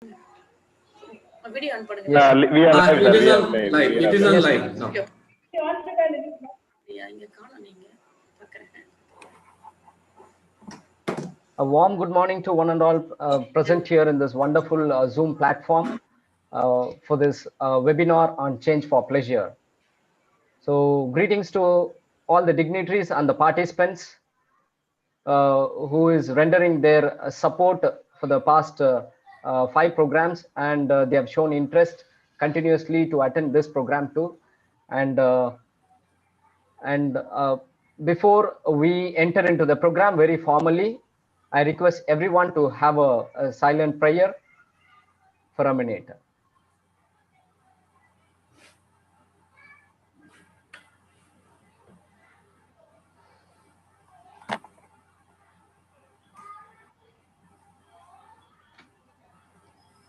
A video on பண்ணுங்க. Yeah, we are live. It is We are on live. live. We It are is on live. live now. Yeah, இங்க காணோம் நீங்க. பார்க்கறேன். A warm good morning to one and all present here in this wonderful Zoom platform for this webinar on Change for Pleasure. So greetings to all the dignitaries and the participants who is rendering their support for the past 5 programs, and they have shown interest continuously to attend this program too. And before we enter into the program very formally, I request everyone to have a silent prayer for a minute.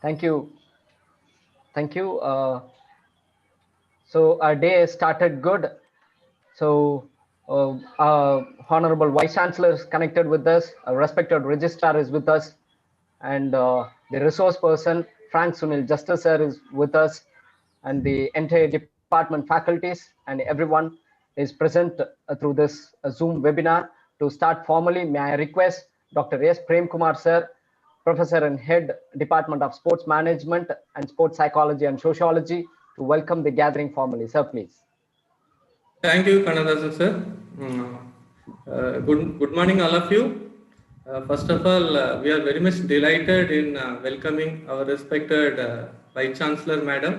Thank you. Thank you. So our day started good. So Honorable Vice Chancellor is connected with us. A respected Registrar is with us. And the resource person, Frank Sunil Justice sir, is with us. And the entire department faculties and everyone is present through this Zoom webinar. To start formally, may I request Dr. S. Prem Kumar sir, Professor and Head, Department of Sports Management and Sports Psychology and Sociology, to welcome the gathering formally. Sir, please. Thank you, Kannadasan sir. Good morning, all of you. First of all, we are very much delighted in welcoming our respected Vice Chancellor Madam,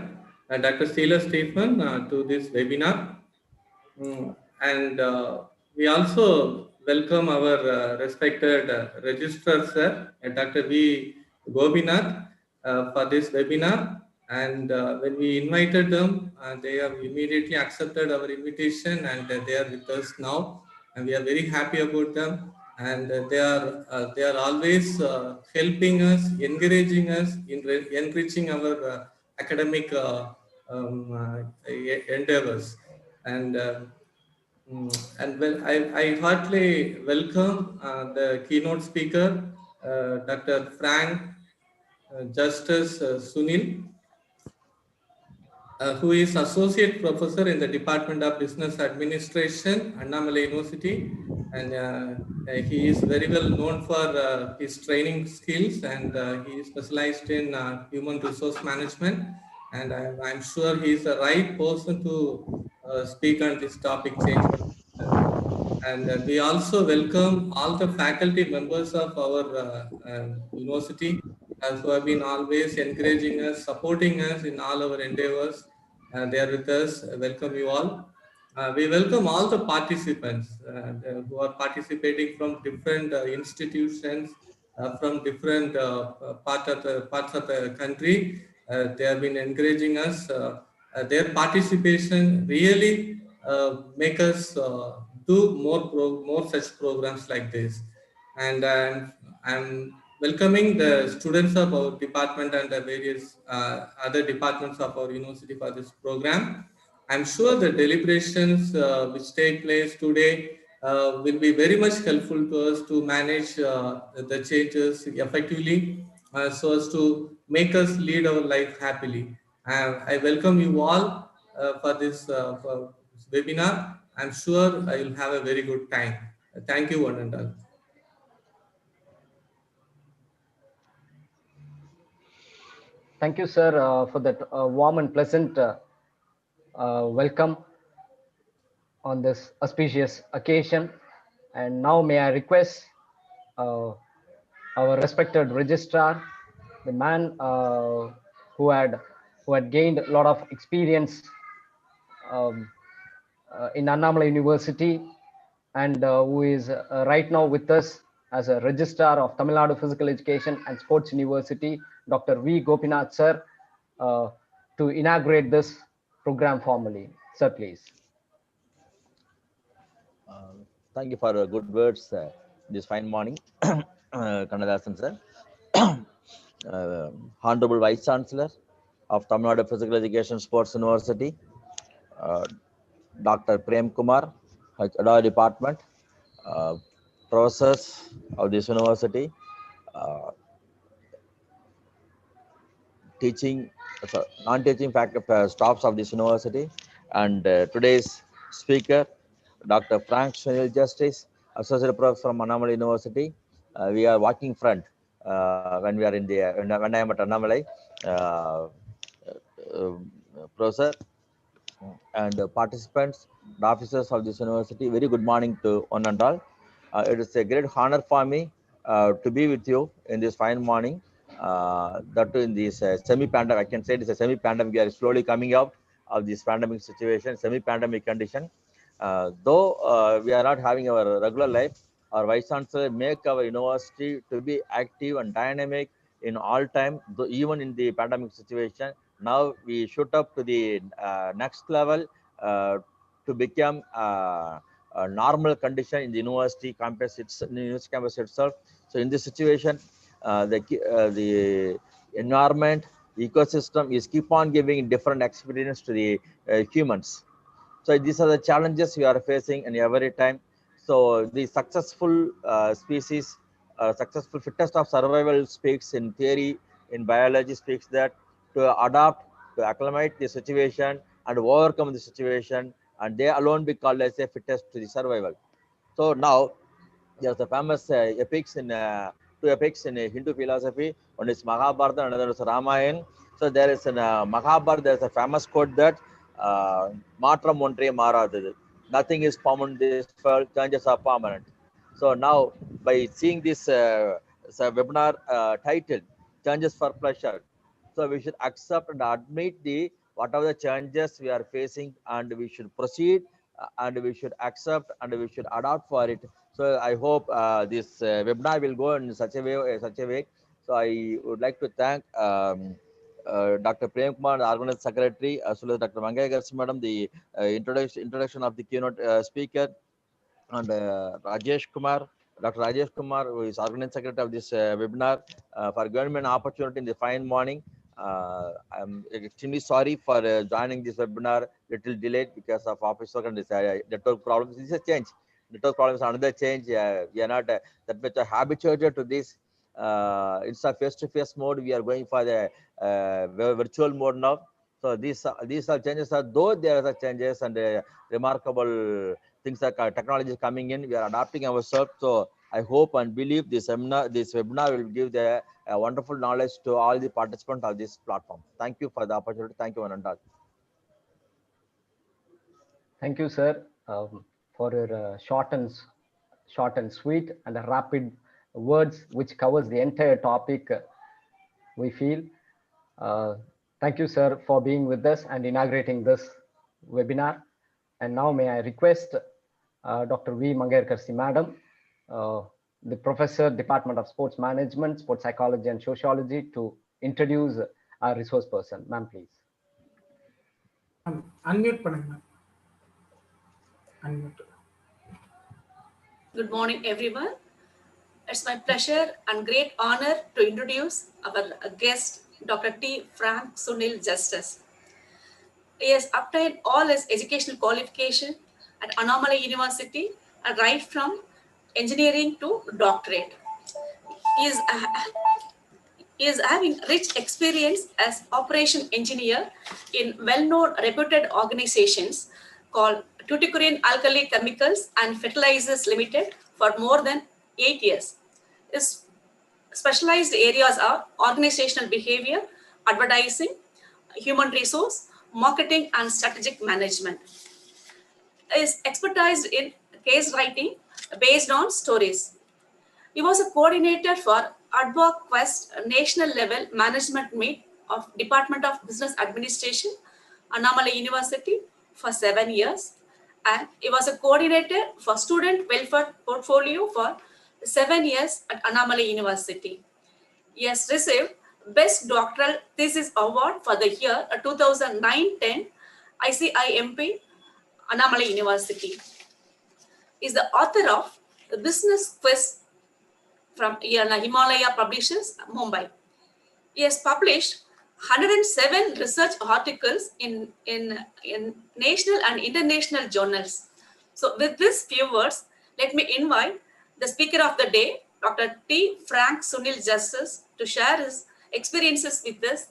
Dr. Sheila Stephen, to this webinar. And we also welcome our respected Registrar Sir, Dr. V. Gopinath, for this webinar. And when we invited them, they have immediately accepted our invitation, and they are with us now. And we are very happy about them. And they are always helping us, encouraging us in enriching our academic endeavors. And well, I heartily welcome the keynote speaker, Dr. Frank Justice Sunil, who is Associate Professor in the Department of Business Administration, Annamalai University. And he is very well known for his training skills, and he is specialized in human resource management. And I'm sure he is the right person to speak on this topic, change. And we also welcome all the faculty members of our university, who have been always encouraging us, supporting us in all our endeavors. They are with us. Welcome you all. We welcome all the participants who are participating from different institutions, from different parts of the country. They have been encouraging us. Their participation really make us do more such programs like this. And I'm welcoming the students of our department and the various other departments of our university for this program. I'm sure the deliberations which take place today will be very much helpful to us to manage the changes effectively, so as to make us lead our life happily. I welcome you all for this webinar. I'm sure I will have a very good time. Thank you, one and all. Thank you, sir, for that warm and pleasant welcome on this auspicious occasion. And now may I request our respected registrar, the man who had gained a lot of experience in Annamalai University, and who is right now with us as a registrar of Tamil Nadu Physical Education and Sports University, Dr. V. Gopinath sir, to inaugurate this program formally. Sir, please. Thank you for good words this fine morning, Kannadasan sir. Honorable Vice Chancellor of Tamil Nadu Physical Education Sports University, Dr. Prem Kumar, Head of Department, professors of this university, teaching, non-teaching staffs of this university, and today's speaker, Dr. Frank Sunil Justice, Associate Professor from Annamalai University. We are walking front when we are in the when I am at Annamalai. Professor and participants, the officers of this university, very good morning to one and all. It is a great honor for me to be with you in this fine morning. That too in this semi-pandemic, I can say it is a semi-pandemic. We are slowly coming out of this pandemic situation, semi-pandemic condition. Though we are not having our regular life, our Vice Chancellor make our university to be active and dynamic in all time, even in the pandemic situation. Now we shoot up to the next level to become a normal condition in the university campus, university campus itself. So in this situation, the environment, ecosystem is keep on giving different experience to the humans. So these are the challenges we are facing in every time. So the successful species, successful fittest of survival speaks in theory, in biology speaks that to adapt, to acclimate the situation and overcome the situation, and they alone be called as a fittest to the survival. So now there's a famous epics in two epics in Hindu philosophy. One is Mahabharata, another is Ramayana. So there is in Mahabharata, there's a famous quote that Matram Montre Maradadu. Nothing is permanent in this world, changes are permanent. So now by seeing this webinar title, Changes for Pleasure, so we should accept and admit the whatever the changes we are facing, and we should proceed and we should accept and we should adapt for it. So I hope this webinar will go in such a way. So I would like to thank Dr. Prem Kumar, the Organizing Secretary, as well as Dr. Mangai Garsi Madam, the introduction of the keynote speaker, and Rajesh Kumar, Dr. Rajesh Kumar, who is Organizing Secretary of this webinar, for giving me an opportunity in the fine morning. I'm extremely sorry for joining this webinar little delayed because of office work and this, network problems. This is a change. Network problems, another change. We are not that much habituated to this. It's a face-to-face mode. We are going for the virtual mode now. So these are changes. Though there are changes and remarkable things like technology is coming in, we are adapting ourselves. So I hope and believe this webinar will give the wonderful knowledge to all the participants of this platform. Thank you for the opportunity. Thank you, Ananda. Thank you, sir, for your short and sweet and rapid words, which covers the entire topic. We feel. Thank you, sir, for being with us and inaugurating this webinar. And now may I request Dr. V. Mangairkarsi Madam, the Professor, Department of Sports Management, Sports Psychology and Sociology, to introduce our resource person. Ma'am, please. Unmute பண்ணுங்க ma'am. Unmute. Good morning, everyone. It's my pleasure and great honor to introduce our guest, Dr. T. Frank Sunil Justice. He has obtained all his educational qualification at Annamalai University, and right from engineering to doctorate. He is having rich experience as operation engineer in well-known reputed organizations called Tuticorin Alkali Chemicals and Fertilizers Limited for more than 8 years. His specialized areas are organizational behavior, advertising, human resource, marketing, and strategic management. He is expertise in case writing based on stories. He was a coordinator for AdvoQuest National Level Management Meet of Department of Business Administration, Annamalai University for 7 years. And he was a coordinator for Student Welfare Portfolio for 7 years at Annamalai University. He has received Best Doctoral Thesis Award for the year 2009-10 ICIMP, Annamalai University. He is the author of The Business Quest from Himalaya Publishers, Mumbai. He has published 107 research articles in national and international journals. So with these few words, let me invite the speaker of the day, Dr. T. Frank Sunil Justice, to share his experiences with us.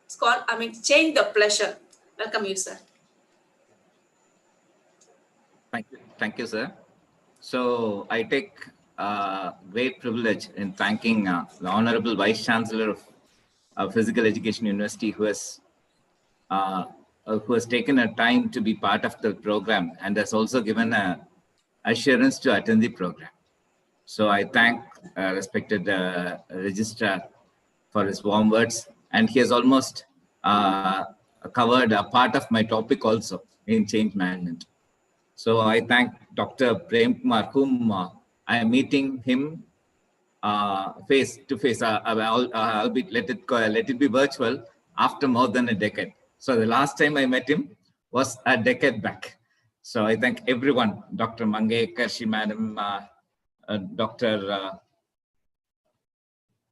It's called, Change the Pleasure. Welcome you, sir. Thank you, sir. So I take great privilege in thanking the Honorable Vice Chancellor of Physical Education University, who has taken a time to be part of the program and has also given a assurance to attend the program. So I thank respected registrar for his warm words, and he has almost covered a part of my topic also in change management. So I thank Dr. Prem Kumar, whom I am meeting him face to face. Albeit let it be virtual after more than a decade. So the last time I met him was a decade back. So I thank everyone, Dr. Mangekar, Madam, Dr.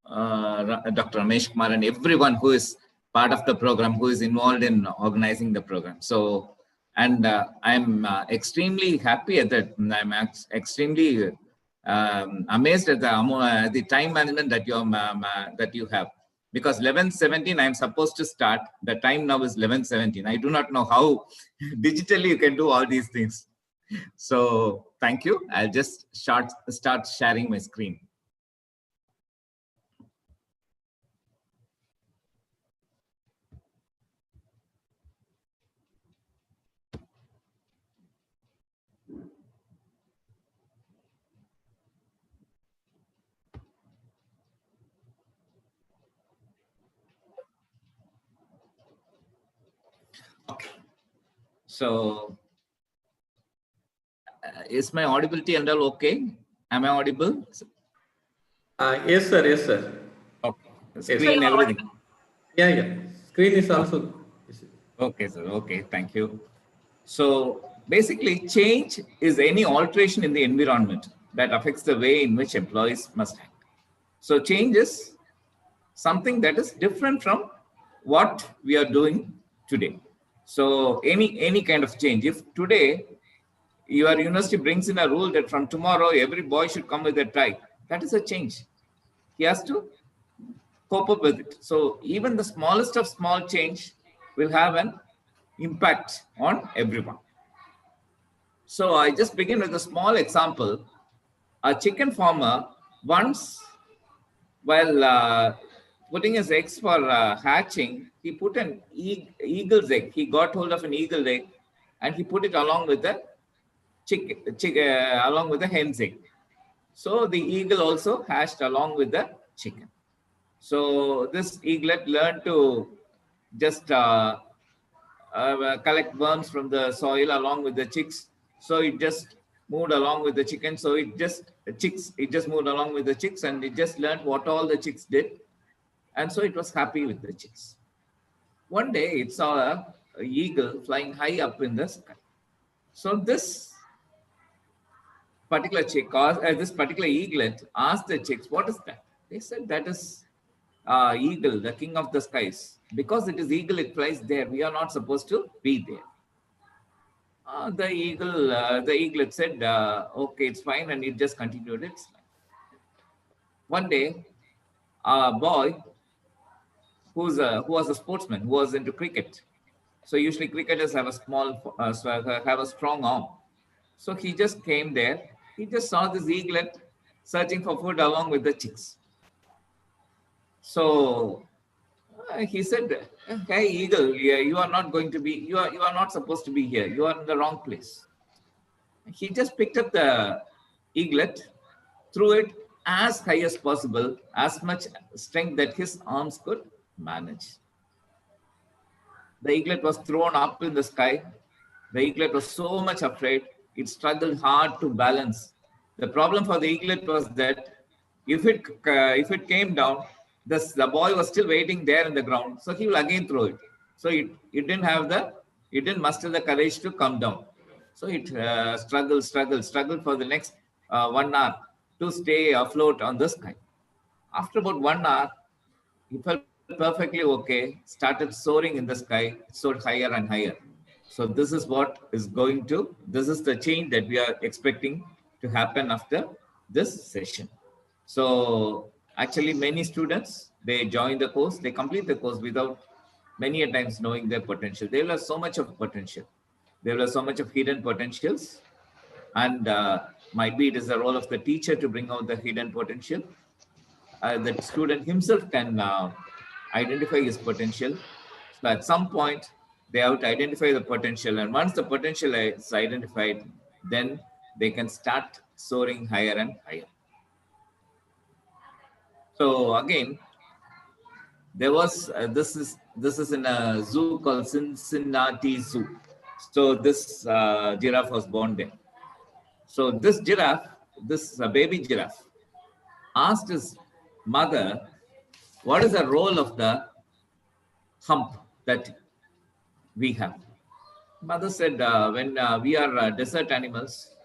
Dr. Ramesh Kumar, and everyone who is part of the program, who is involved in organizing the program. So, and I'm extremely happy at that. I'm extremely amazed at the time management that you have. Because 11:17, I'm supposed to start. The time now is 11:17. I do not know how digitally you can do all these things. So thank you. I'll just start sharing my screen. Okay. So is my audibility and all okay? Am I audible? Yes, sir. Yes, sir. Okay. Screen, everything. Yeah, yeah. Screen is also. Okay, sir. Okay, thank you. So basically, change is any alteration in the environment that affects the way in which employees must act. So change is something that is different from what we are doing today. So any kind of change. If today your university brings in a rule that from tomorrow every boy should come with a tie, that is a change. He has to cope up with it. So even the smallest of small change will have an impact on everyone. So I just begin with a small example. A chicken farmer once, while putting his eggs for hatching, he put an eagle's egg. He got hold of an eagle egg and he put it along with the along with the hen's egg. So the eagle also hatched along with the chicken. So this eaglet learned to just collect worms from the soil along with the chicks. So it just moved along with the chicken. So it just moved along with the chicks, and it just learned what all the chicks did. And so it was happy with the chicks. One day it saw a eagle flying high up in the sky. So this particular chick, this particular eaglet asked the chicks, "What is that?" They said, "That is eagle, the king of the skies. Because it is eagle, it flies there. We are not supposed to be there." The eaglet said, "Okay, it's fine," and it just continued its life. One day, a boy who was a sportsman, who was into cricket. So usually cricketers have a strong arm. So he just came there. He just saw this eaglet searching for food along with the chicks. So he said, "Hey eagle, you are not going to be. You are not supposed to be here. You are in the wrong place." He just picked up the eaglet, threw it as high as possible, as much strength that his arms could manage. The eaglet was thrown up in the sky. The eaglet was so much afraid, it struggled hard to balance. The problem for the eaglet was that if it came down, the boy was still waiting there in the ground, so he will again throw it. So it didn't muster the courage to come down. So it struggled for the next 1 hour to stay afloat on the sky. After about 1 hour, he felt perfectly okay, started soaring in the sky, soared higher and higher. So this is this is the change that we are expecting to happen after this session. So actually many students, they join the course, they complete the course without many a times knowing their potential. They will have so much of potential. They will have so much of hidden potentials. And might be it is the role of the teacher to bring out the hidden potential. The student himself can identify his potential. So at some point, they have to identify the potential. And once the potential is identified, then they can start soaring higher and higher. So again, there was this is in a zoo called Cincinnati Zoo. So this giraffe was born there. So this giraffe, this baby giraffe, asked his mother, what is the role of the hump that we have? Mother said, when we are desert animals,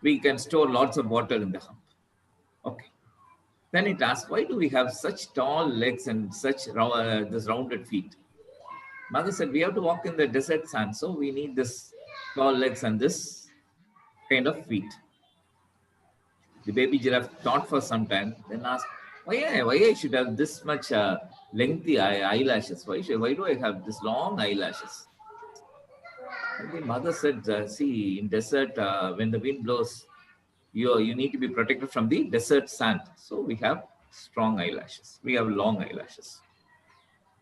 we can store lots of water in the hump. Okay. Then it asked, why do we have such tall legs and such this rounded feet? Mother said, we have to walk in the desert sand, so we need this tall legs and this kind of feet. The baby giraffe thought for some time, then asked, why I should have this much lengthy eyelashes? Why do I have this long eyelashes? And the mother said, see, in desert, when the wind blows, you need to be protected from the desert sand. So we have strong eyelashes. We have long eyelashes.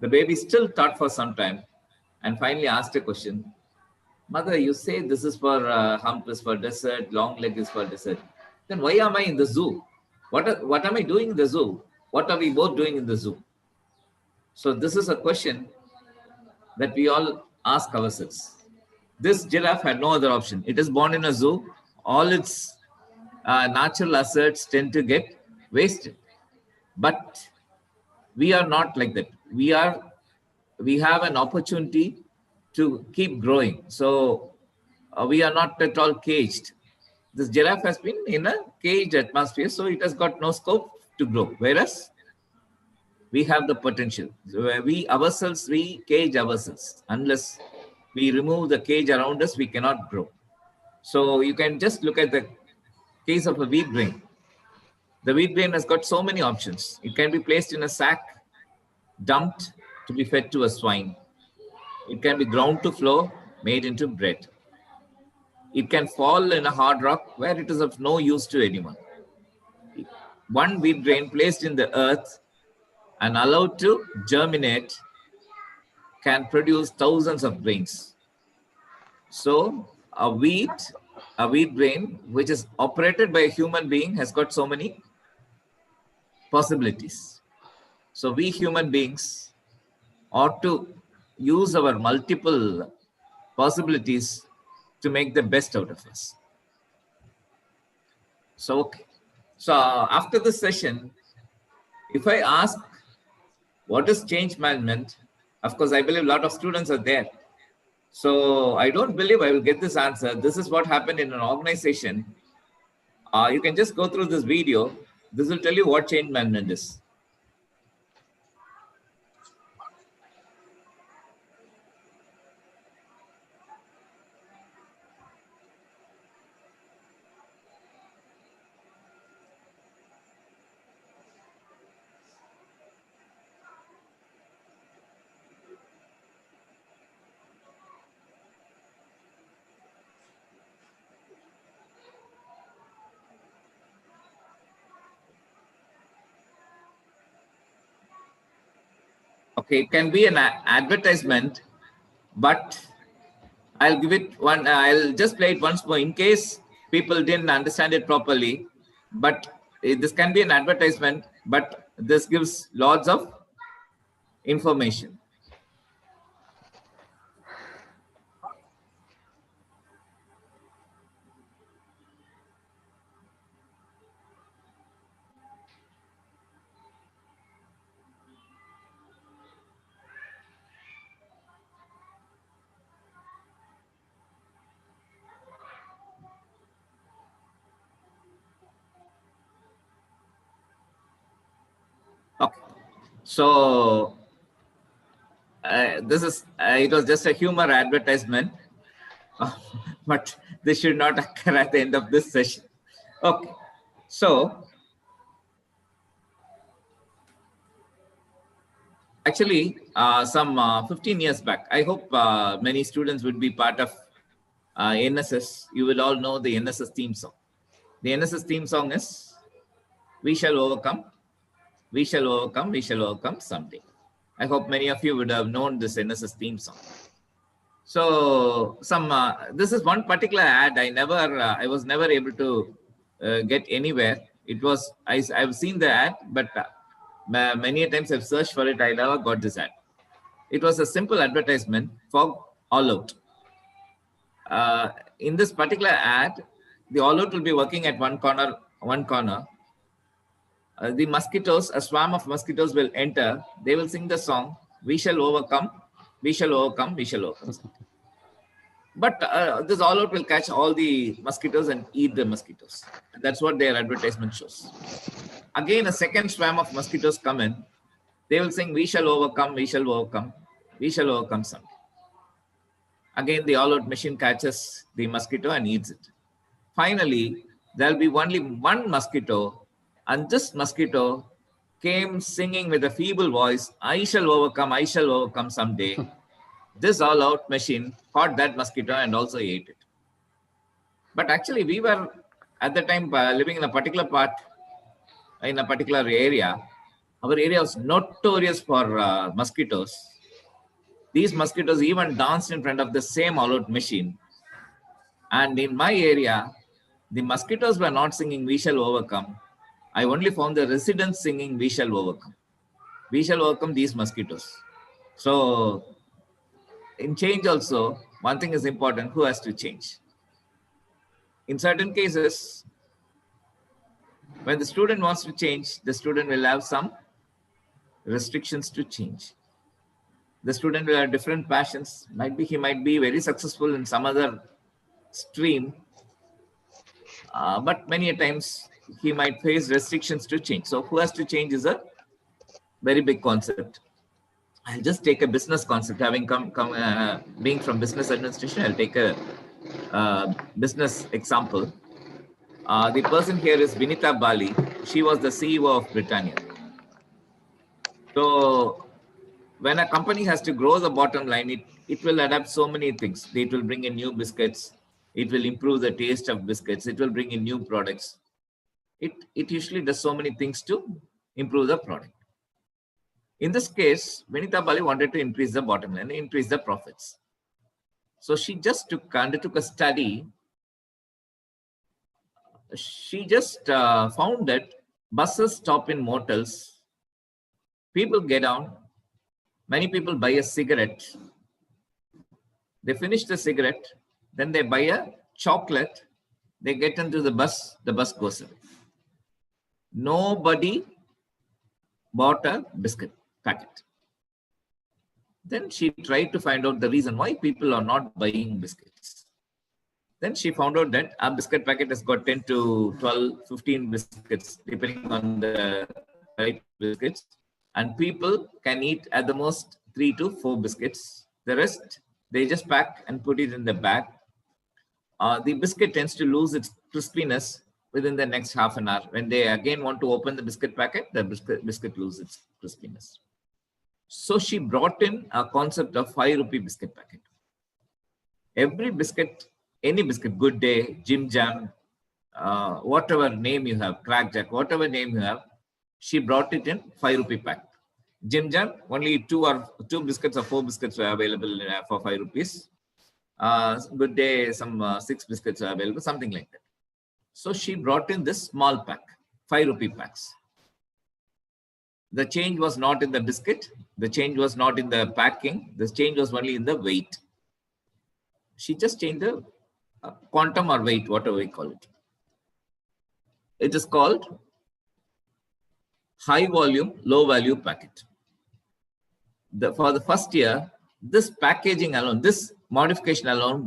The baby still thought for some time and finally asked a question. Mother, you say this is for hump is for desert, long leg is for desert. Then why am I in the zoo? What am I doing in the zoo? What are we both doing in the zoo? So this is a question that we all ask ourselves. This giraffe had no other option. It is born in a zoo. All its natural assets tend to get wasted. But we are not like that. We have an opportunity to keep growing. So we are not at all caged. This giraffe has been in a caged atmosphere, so it has got no scope to grow. Whereas we have the potential. So we cage ourselves. Unless we remove the cage around us, we cannot grow. So you can just look at the case of a wheat grain. The wheat grain has got so many options. It can be placed in a sack, dumped to be fed to a swine. It can be ground to flour, made into bread. It can fall in a hard rock where it is of no use to anyone. One wheat grain placed in the earth and allowed to germinate can produce thousands of grains. So a wheat grain, which is operated by a human being, has got so many possibilities. So we human beings ought to use our multiple possibilities to make the best out of us. So, okay. So after this session, if I ask, what is change management? Of course, I believe a lot of students are there. So I don't believe I will get this answer. This is what happened in an organization. You can just go through this video. This will tell you what change management is. Okay, it can be an advertisement, but I'll give it one. I'll just play it once more in case people didn't understand it properly. But this can be an advertisement, but this gives lots of information. Okay, so this is it was just a humor advertisement, but this should not occur at the end of this session. Okay, so Actually, some 15 years back, I hope many students would be part of NSS. You will all know the NSS theme song. The NSS theme song is "We shall overcome, we shall overcome, we shall overcome someday." I hope many of you would have known this NSS theme song. So this is one particular ad I was never able to get anywhere. It was I've seen the ad, but many times I've searched for it. I never got this ad. It was a simple advertisement for All Out. In this particular ad, the All Out will be working at one corner. The mosquitoes, a swarm of mosquitoes will enter. They will sing the song, "We shall overcome, we shall overcome, we shall overcome." But this All Out will catch all the mosquitoes and eat the mosquitoes. That's what their advertisement shows. Again, a second swarm of mosquitoes come in. They will sing, "We shall overcome, we shall overcome, we shall overcome someday." Again, the All Out machine catches the mosquito and eats it. Finally, there'll be only one mosquito, and this mosquito came singing with a feeble voice, "I shall overcome someday." This All Out machine caught that mosquito and also ate it. But actually, we were at the time living in a particular area. Our area was notorious for mosquitoes. These mosquitoes even danced in front of the same All Out machine. And in my area, the mosquitoes were not singing "We shall overcome." I only found the residents singing "We shall overcome." We shall overcome these mosquitoes. So in change also, one thing is important: who has to change? In certain cases, when the student wants to change, the student will have some restrictions to change. The student will have different passions. He might be very successful in some other stream, but many times he might face restrictions to change. So who has to change is a very big concept. I'll just take a business concept. Having being from business administration, I'll take a business example. The person here is Vinita Bali. She was the CEO of Britannia. So when a company has to grow the bottom line, it will adapt so many things. It will bring in new biscuits. It will improve the taste of biscuits. It will bring in new products. It usually does so many things to improve the product. In this case, Vinita Bali wanted to increase the bottom line, increase the profits. So she just undertook a study. She just found that buses stop in motels. People get down. Many people buy a cigarette. They finish the cigarette. Then they buy a chocolate. They get into the bus goes away. Nobody bought a biscuit packet. Then she tried to find out the reason why people are not buying biscuits. Then she found out that a biscuit packet has got 10 to 12, 15 biscuits, depending on the type of biscuits. And people can eat at the most 3 to 4 biscuits. The rest, they just pack and put it in the bag. The biscuit tends to lose its crispiness within the next half an hour. When they again want to open the biscuit packet, the biscuit loses its crispiness. So she brought in a concept of 5 rupee biscuit packet. Every biscuit, any biscuit, Good Day, Jim Jam, whatever name you have, Crack Jack, whatever name you have, she brought it in 5 rupee pack. Jim Jam, only 2 biscuits or 4 biscuits were available for 5 rupees. Good Day, some 6 biscuits are available, something like that. So she brought in this small pack, 5 rupee packs. The change was not in the biscuit. The change was not in the packing. The change was only in the weight. She just changed the quantum or weight, whatever we call it. It is called high volume, low value packet. For the first year, this packaging alone, this modification alone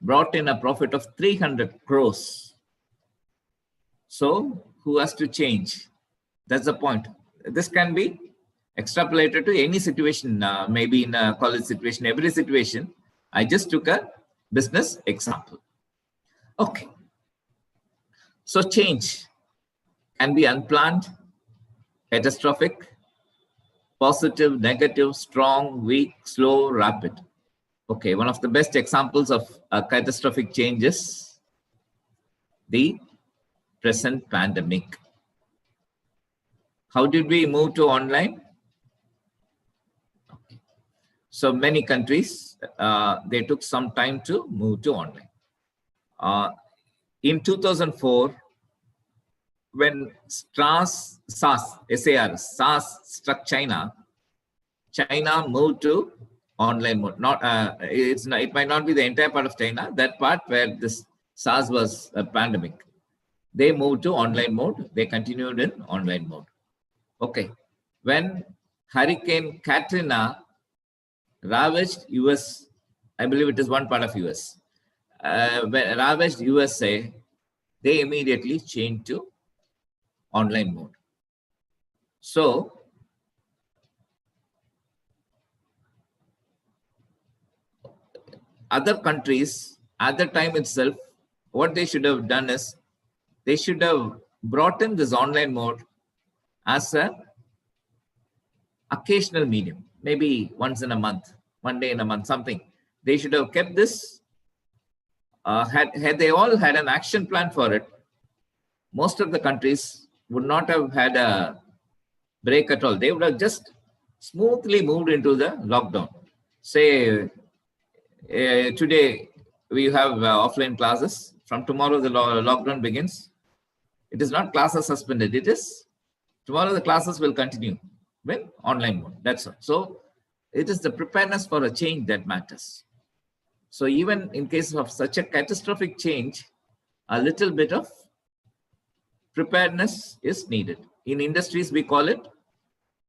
brought in a profit of 300 crores. So who has to change? That's the point. This can be extrapolated to any situation, maybe in a college situation, every situation. I just took a business example. Okay. So change can be unplanned, catastrophic, positive, negative, strong, weak, slow, rapid. Okay, one of the best examples of a catastrophic change is the present pandemic. How did we move to online? Okay. So many countries, they took some time to move to online. In 2004, when SARS struck China, China moved to online mode. It might not be the entire part of China. That part where this SARS was a pandemic, they moved to online mode. They continued in online mode. Okay, when Hurricane Katrina ravaged US, I believe it is one part of US. When ravaged USA, they immediately changed to online mode. So other countries at the time itself, what they should have done is they should have brought in this online mode as a occasional medium, maybe once in a month, one day in a month, something. They should have kept this. Had they all had an action plan for it, most of the countries would not have had a break at all. They would have just smoothly moved into the lockdown. Say, today we have offline classes. From tomorrow, the lockdown begins. It is not classes suspended. It is tomorrow the classes will continue with online mode. That's all. So it is the preparedness for a change that matters. So even in case of such a catastrophic change, a little bit of preparedness is needed. In industries, we call it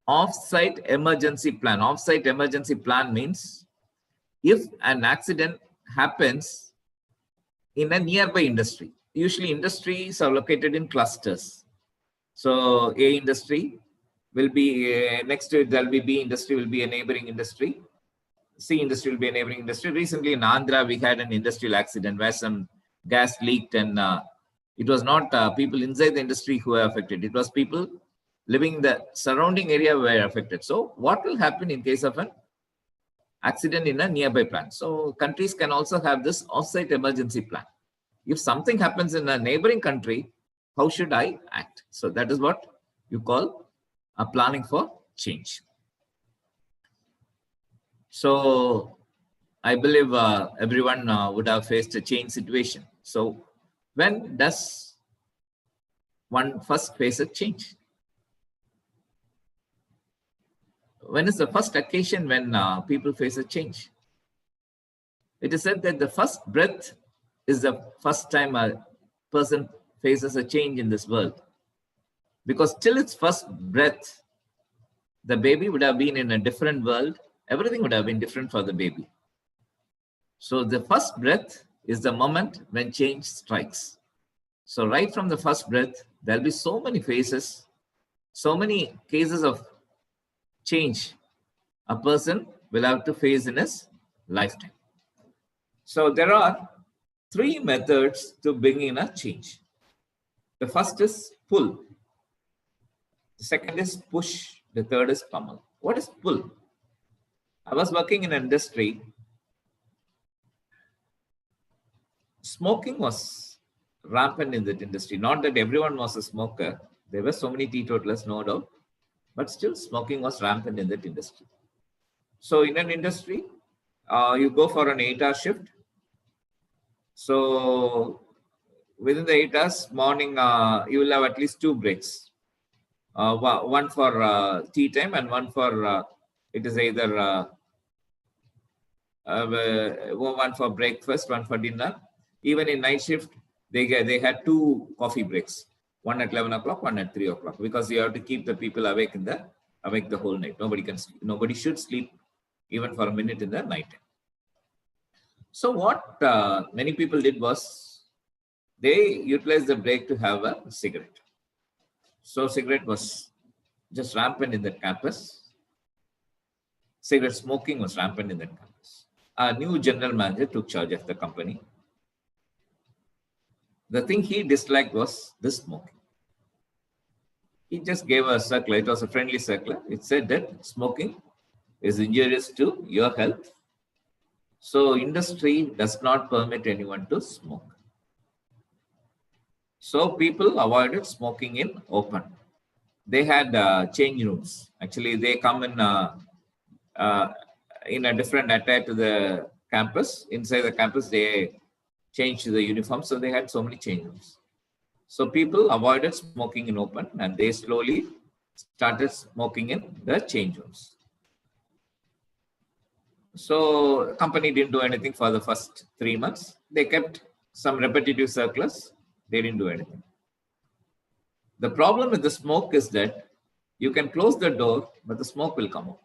off-site emergency plan. Off-site emergency plan means if an accident happens in a nearby industry, usually industries are located in clusters. So A industry will be next to it, there will be B industry, will be a neighboring industry. C industry will be a neighboring industry. Recently in Andhra, we had an industrial accident where some gas leaked, and it was not people inside the industry who were affected. It was people living in the surrounding area were affected. So what will happen in case of an accident in a nearby plant? So countries can also have this off-site emergency plan. If something happens in a neighboring country, how should I act? So that is what you call a planning for change. So I believe everyone would have faced a change situation. So when does one first face a change? When is the first occasion when people face a change? It is said that the first breath is the first time a person faces a change in this world. Because till its first breath, the baby would have been in a different world. Everything would have been different for the baby. So the first breath is the moment when change strikes. So right from the first breath, there'll be so many phases, so many cases of change a person will have to face in his lifetime. So there are three methods to bring in a change. The first is pull. The second is push. The third is pummel. What is pull? I was working in an industry. Smoking was rampant in that industry. Not that everyone was a smoker. There were so many teetotalers, no doubt. But still, smoking was rampant in that industry. So in an industry, you go for an 8-hour shift. So within the 8 hours, morning, you will have at least 2 breaks. One for tea time and one for, it is either one for breakfast, one for dinner. Even in night shift, they had 2 coffee breaks. One at 11 o'clock, one at 3 o'clock, because you have to keep the people awake the whole night. Nobody should sleep even for a minute in the night. So what many people did was they utilized the break to have a cigarette. So cigarette was just rampant in that campus. Cigarette smoking was rampant in that campus. A new general manager took charge of the company. The thing he disliked was the smoking. He just gave a circular. It was a friendly circular. It said that smoking is injurious to your health. So industry does not permit anyone to smoke. So people avoided smoking in open. They had change rooms. Actually, they come in a different attire to the campus. Inside the campus, they changed the uniform. So they had so many change rooms. So people avoided smoking in open, and they slowly started smoking in the change rooms. So company didn't do anything for the first 3 months. They kept some repetitive circulars. They didn't do anything. The problem with the smoke is that you can close the door, but the smoke will come out.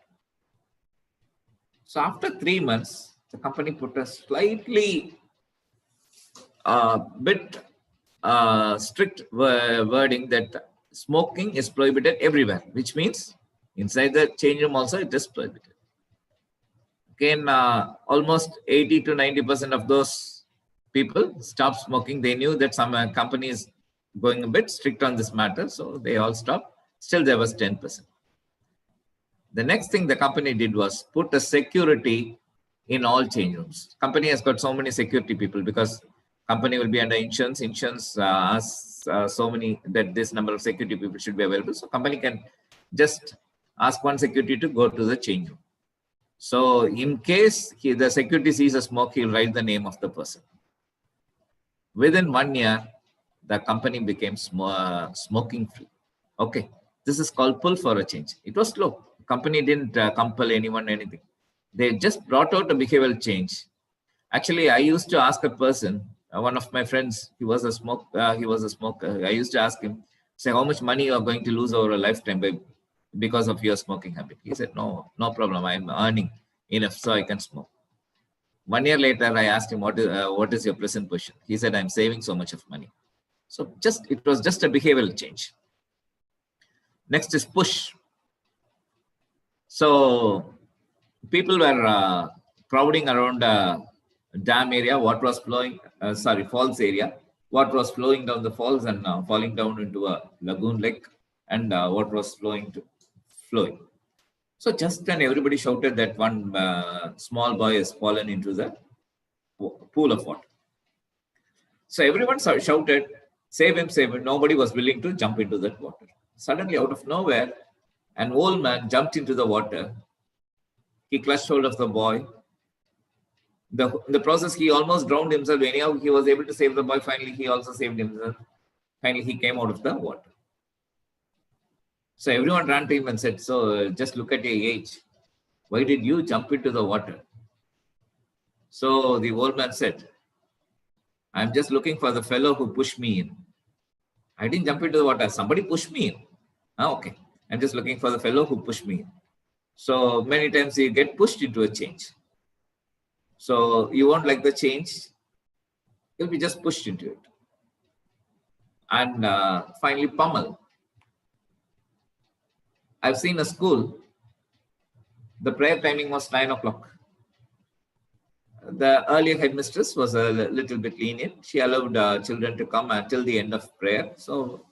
So after 3 months, the company put a slightly bit strict wording that smoking is prohibited everywhere, which means inside the change room also it is prohibited. Again, almost 80 to 90% of those people stopped smoking. They knew that some company is going a bit strict on this matter, so they all stopped. Still, there was 10%. The next thing the company did was put a security in all change rooms. Company has got so many security people because company will be under insurance. Insurance asks so many that this number of security people should be available. So company can just ask one security to go to the change room. So in case the security sees a smoke, he'll write the name of the person. Within 1 year, the company became smoking free. Okay, this is called pull for a change. It was slow. Company didn't compel anyone anything. They just brought out a behavioral change. Actually, I used to ask a person, one of my friends, he was a smoker. I used to ask him, say, how much money you are going to lose over a lifetime because of your smoking habit. He said, no problem. I'm earning enough so I can smoke. 1 year later, I asked him, what is your present position? He said, I'm saving so much of money. So it was just a behavioral change. Next is push. So people were crowding around dam area, falls area. What was flowing down the falls and falling down into a lagoon lake, and what was flowing. So just then everybody shouted that one small boy has fallen into the pool of water. So everyone shouted, save him, save him. Nobody was willing to jump into that water. Suddenly, out of nowhere, an old man jumped into the water. He clutched hold of the boy. In the process, he almost drowned himself. Anyhow, he was able to save the boy. Finally, he also saved himself. Finally, he came out of the water. So everyone ran to him and said, so just look at your age. Why did you jump into the water? So the old man said, I'm just looking for the fellow who pushed me in. I didn't jump into the water. Somebody pushed me in. Okay. I'm just looking for the fellow who pushed me in. So many times you get pushed into a change. So you won't like the change. You'll be just pushed into it. And finally, pummel. I've seen a school. The prayer timing was 9 o'clock. The earlier headmistress was a little bit lenient. She allowed children to come until the end of prayer. So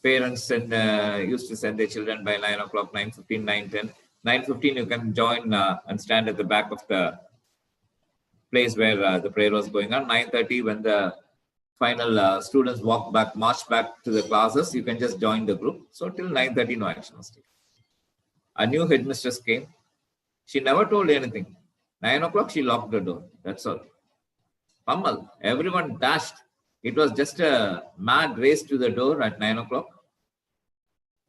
parents used to send their children by 9 o'clock, 9:15, 9:10. 9:15, you can join and stand at the back of the place where the prayer was going on. 9:30, when the final students march back to the classes, you can just join the group. So till 9:30, no action was taken. A new headmistress came. She never told anything. 9 o'clock, she locked the door. That's all. Pummel. Everyone dashed. It was just a mad race to the door at 9 o'clock.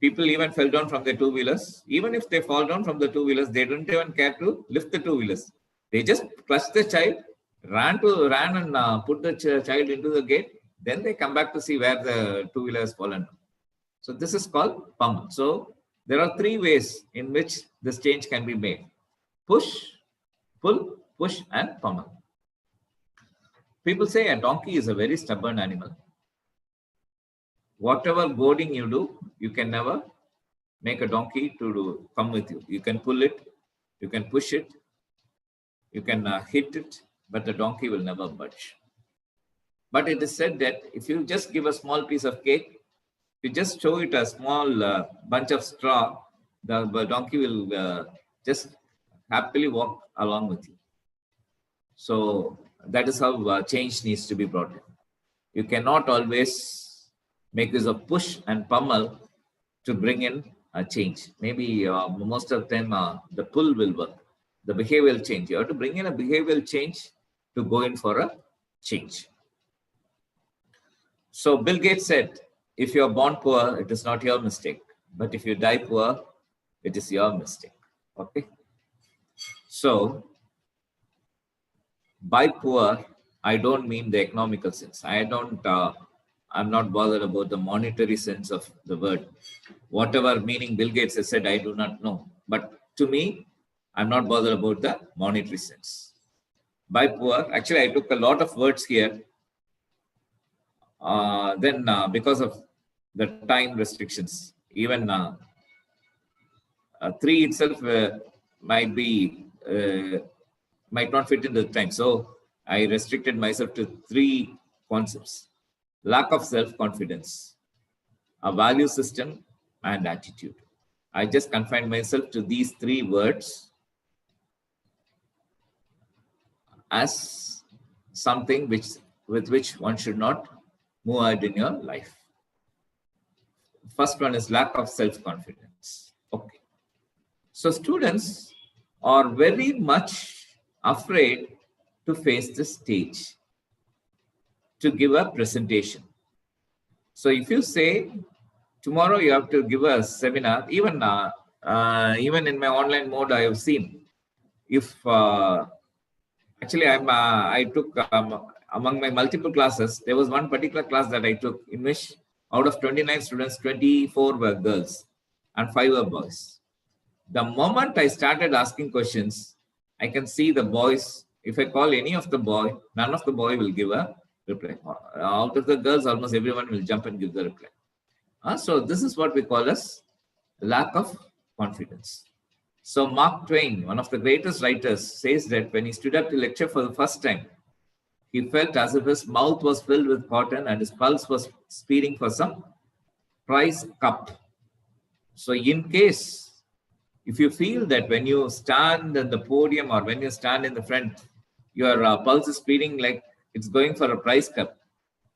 People even fell down from their two-wheelers. Even if they fall down from the two-wheelers, they didn't even care to lift the two-wheelers. They just clutched the child, ran and put the child into the gate. Then they come back to see where the two-wheeler has fallen down. So this is called pummel. So there are 3 ways in which this change can be made. Push, pull, push, and pummel. People say a donkey is a very stubborn animal. Whatever goading you do, you can never make a donkey to come with you. You can pull it, you can push it, you can hit it, but the donkey will never budge. But it is said that if you just give a small piece of cake, you just show it a small bunch of straw, the donkey will just happily walk along with you. So that is how change needs to be brought in. You cannot always make use of push and pummel to bring in a change. Maybe most of the time the pull will work, the behavioral change. You have to bring in a behavioral change to go in for a change. So Bill Gates said, if you are born poor, it is not your mistake. But if you die poor, it is your mistake. Okay. So by poor, I don't mean the economical sense. I'm not bothered about the monetary sense of the word. Whatever meaning Bill Gates has said, I do not know. But to me, I'm not bothered about the monetary sense. By poor, actually, I took a lot of words here. Because of the time restrictions, even 3 itself might not fit into the time. So I restricted myself to 3 concepts: lack of self-confidence, a value system, and attitude. I just confined myself to these 3 words as something with which one should not move ahead in your life. First one is lack of self-confidence. Okay. So students are very much afraid to face the stage, to give a presentation. So if you say tomorrow you have to give a seminar, even in my online mode, I have seen if actually I took among my multiple classes, there was one particular class that I took in which out of 29 students, 24 were girls and 5 were boys. The moment I started asking questions, I can see the boys. If I call any of the boy, none of the boy will give a reply. Out of the girls, almost everyone will jump and give the reply. So this is what we call as lack of confidence. So Mark Twain, one of the greatest writers, says that when he stood up to lecture for the first time, he felt as if his mouth was filled with cotton and his pulse was speeding for some prize cup. So in case, if you feel that when you stand at the podium or when you stand in the front, your pulse is speeding like it's going for a prize cup,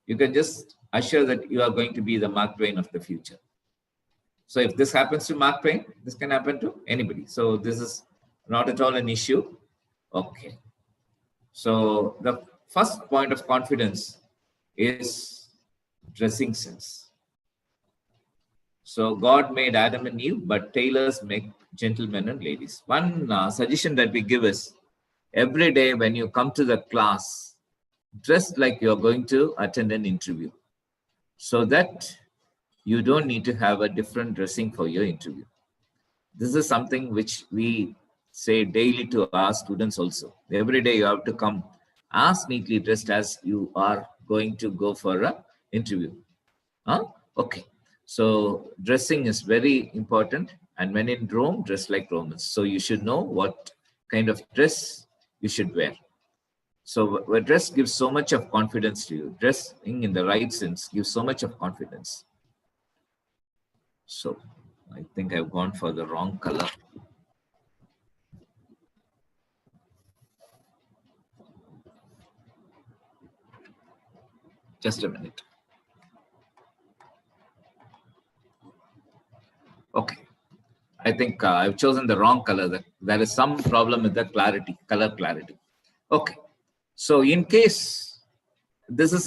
you can just assure that you are going to be the Mark Twain of the future. So if this happens to Mark Twain, this can happen to anybody. So this is not at all an issue. Okay. So the first point of confidence is dressing sense. So God made Adam and Eve, but tailors make gentlemen and ladies. One suggestion that we give is every day when you come to the class, dress like you're going to attend an interview, so that you don't need to have a different dressing for your interview. This is something which we say daily to our students also. Every day you have to come as neatly dressed as you are going to go for an interview. Okay. So dressing is very important. And when in Rome, dress like Romans. So you should know what kind of dress you should wear. So a dress gives so much of confidence to you. Dressing in the right sense gives so much of confidence. So I think I've gone for the wrong color. Just a minute. Okay. I think I've chosen the wrong color. There is some problem with the clarity, color clarity. Okay. So in case this is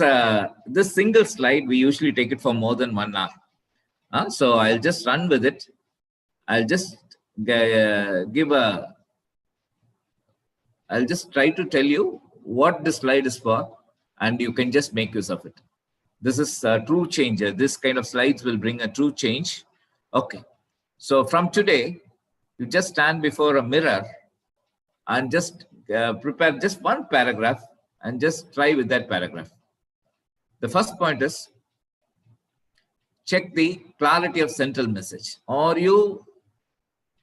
this single slide, we usually take it for more than 1 hour. So I'll just run with it. I'll just I'll just try to tell you what this slide is for, and you can just make use of it. This is a true change. This kind of slides will bring a true change. Okay. So from today, you just stand before a mirror and just prepare just one paragraph and just try with that paragraph. The first point is check the clarity of central message.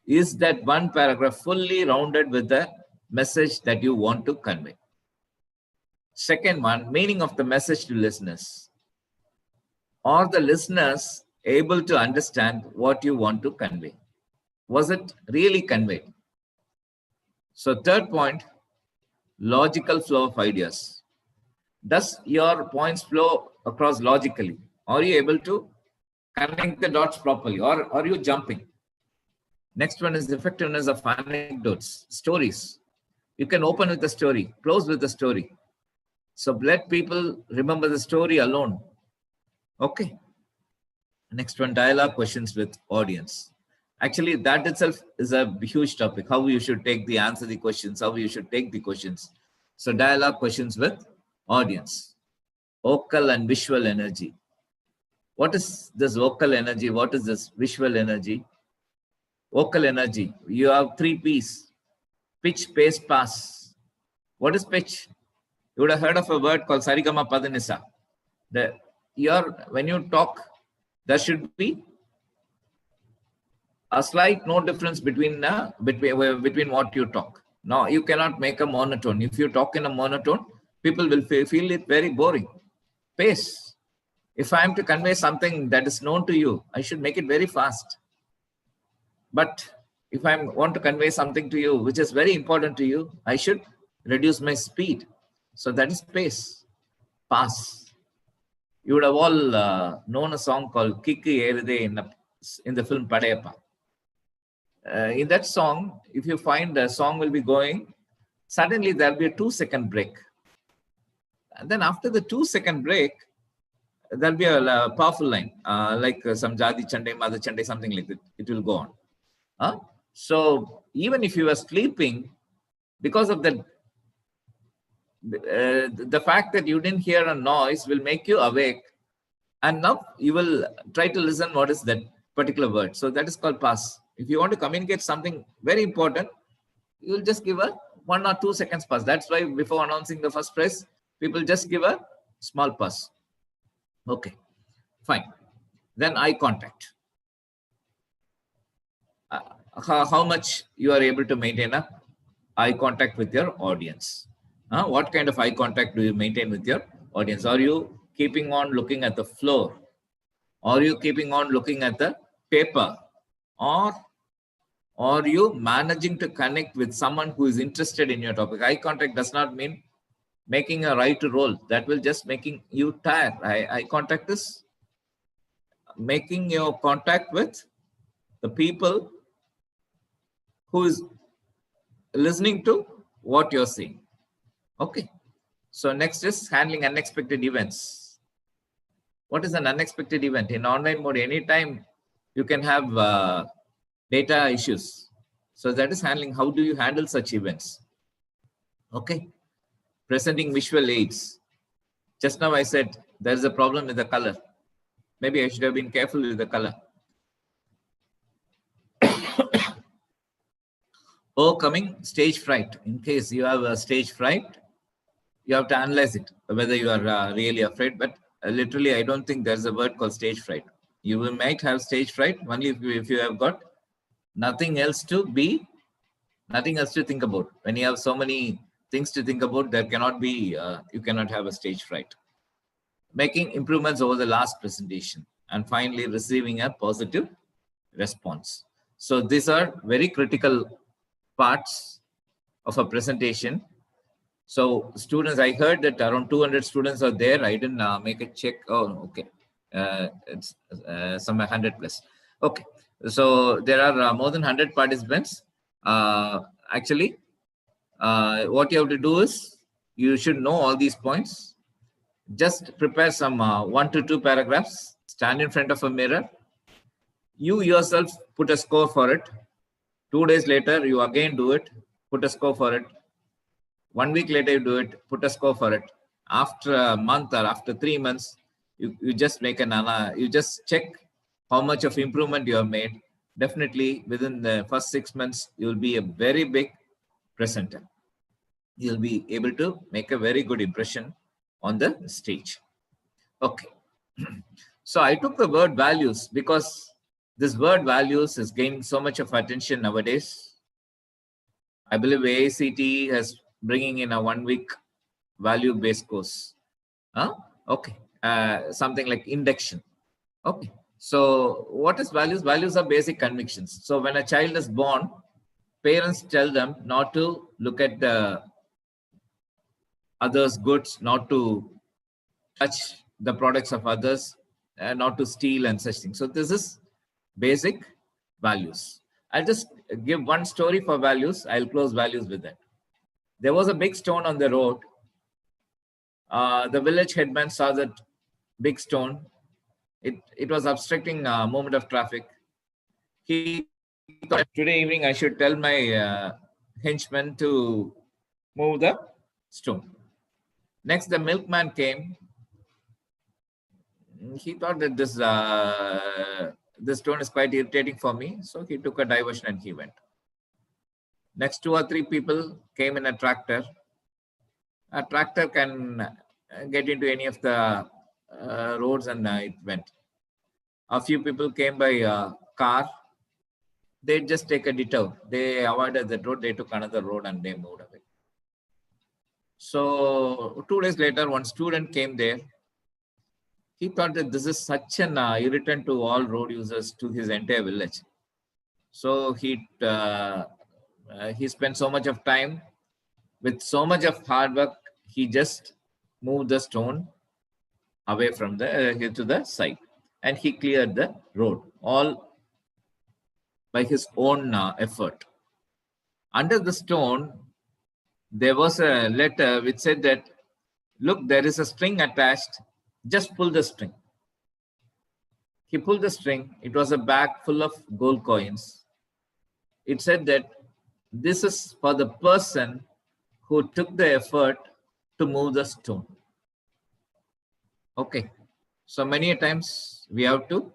Is that one paragraph fully rounded with the message that you want to convey? Second one, meaning of the message to listeners. Are the listeners able to understand what you want to convey? Was it really conveyed? So third point, logical flow of ideas. Does your points flow across logically? Are you able to connect the dots properly, or are you jumping? Next one is effectiveness of anecdotes, stories. You can open with the story, close with the story. So let people remember the story alone. Okay. Next one, dialogue questions with audience. Actually, that itself is a huge topic. How you should take the answer the questions, how you should take the questions. So dialogue questions with audience. Vocal and visual energy. What is this vocal energy? What is this visual energy? Vocal energy. You have 3 P's. Pitch, pace, pass. What is pitch? You would have heard of a word called sarigama padanisa. When you talk, there should be a slight no difference between what you talk. Now you cannot make a monotone. If you talk in a monotone, people will feel it very boring. Pace. If I am to convey something that is known to you, I should make it very fast. But if I want to convey something to you which is very important to you, I should reduce my speed. So that is pace. Pass. You would have all known a song called Kiki Eride in the film Padayappa. In that song, if you find the song will be going, suddenly there'll be a 2-second break. And then after the 2-second break, there'll be a powerful line, like some Jadi Chande, Mother Chande, something like that. It will go on. So even if you are sleeping, because of the fact that you didn't hear a noise will make you awake. And now you will try to listen what is that particular word. So that is called pass. If you want to communicate something very important, you will just give a 1 or 2 seconds pass. That's why before announcing the first prize, people just give a small pass. Okay, fine. Then eye contact. How much you are able to maintain a eye contact with your audience? What kind of eye contact do you maintain with your audience? Are you keeping on looking at the floor? Are you keeping on looking at the paper? Or are you managing to connect with someone who is interested in your topic? Eye contact does not mean making a right to roll. That will just making you tired. Eye contact is making your contact with the people who is listening to what you're saying. Okay. So next is handling unexpected events. What is an unexpected event? In online mode, anytime you can have data issues. So that is handling. How do you handle such events? Okay. Presenting visual aids. Just now I said there is a problem with the color. Maybe I should have been careful with the color. Overcoming stage fright. In case you have a stage fright, you have to analyze it, whether you are really afraid. But literally, I don't think there's a word called stage fright. You might have stage fright only if you have got nothing else to think about. When you have so many things to think about, there cannot be, you cannot have a stage fright. Making improvements over the last presentation. And finally, receiving a positive response. So these are very critical parts of a presentation. So students, I heard that around 200 students are there. I didn't make a check. Oh, okay. It's somewhere 100 plus. Okay. So there are more than 100 participants. Actually, what you have to do is you should know all these points. Just prepare some 1 to 2 paragraphs. Stand in front of a mirror. You yourself put a score for it. 2 days later, you again do it. Put a score for it. 1 week later, you do it, put a score for it. After a month or after 3 months, you just make you just check how much of improvement you have made. Definitely within the first 6 months, you'll be a very big presenter. You'll be able to make a very good impression on the stage. Okay. So I took the word values because this word values is gaining so much of attention nowadays. I believe AICTE has bringing in a 1 week value-based course. Okay. Something like induction. Okay. So what is values? Values are basic convictions. So when a child is born, parents tell them not to look at the others' goods, not to touch the products of others, not to steal and such things. So this is basic values. I'll just give one story for values. I'll close values with that. There was a big stone on the road. The village headman saw that big stone. It was obstructing movement of traffic. He thought today evening I should tell my henchman to move the stone. Next, the milkman came. He thought that this stone is quite irritating for me, so he took a diversion and he went. Next, 2 or 3 people came in a tractor. A tractor can get into any of the roads, and it went. A few people came by car. They just take a detour. They avoided that road. They took another road and they moved away. So 2 days later, one student came there. He thought that this is such an irritant to all road users, to his entire village. So he spent so much of time with so much of hard work. He just moved the stone away from the to the side, and he cleared the road all by his own effort. Under the stone, there was a letter which said that, look, there is a string attached. Just pull the string. He pulled the string. It was a bag full of gold coins. It said that this is for the person who took the effort to move the stone. Okay. So many times we have to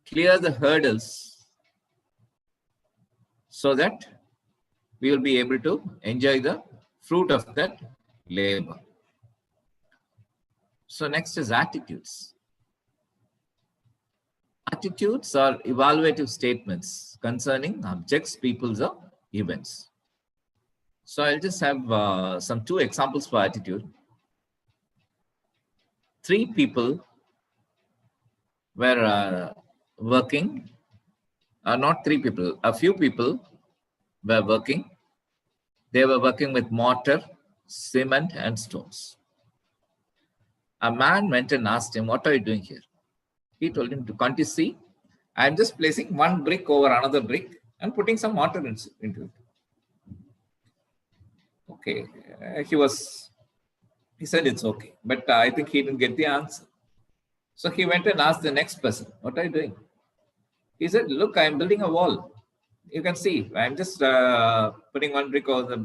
clear the hurdles so that we will be able to enjoy the fruit of that labor. So next is attitudes. Attitudes are evaluative statements concerning objects, peoples, or events. So I'll just have some 2 examples for attitude. 3 people were working. Not 3 people, a few people were working. They were working with mortar, cement, and stones. A man went and asked him, what are you doing here? He told him, can't you see? I'm just placing one brick over another brick and putting some mortar into it. Okay. He said it's okay. But I think he didn't get the answer. So he went and asked the next person, what are you doing? He said, look, I'm building a wall. You can see, I'm just putting one brick over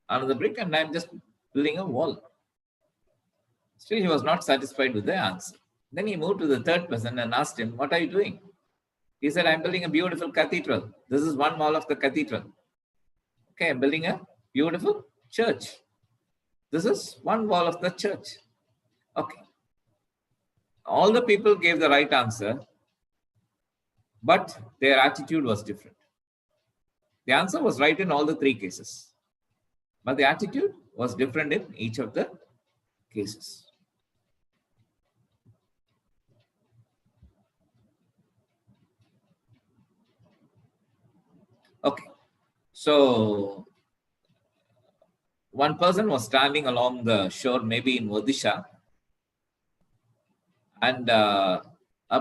another brick, and I'm just building a wall. Still, he was not satisfied with the answer. Then he moved to the third person and asked him, what are you doing? He said, I'm building a beautiful cathedral. This is one wall of the cathedral. Okay, I'm building a beautiful church. This is one wall of the church. Okay. All the people gave the right answer, but their attitude was different. The answer was right in all the 3 cases, but the attitude was different in each of the cases. Okay, so one person was standing along the shore, maybe in Odisha, and a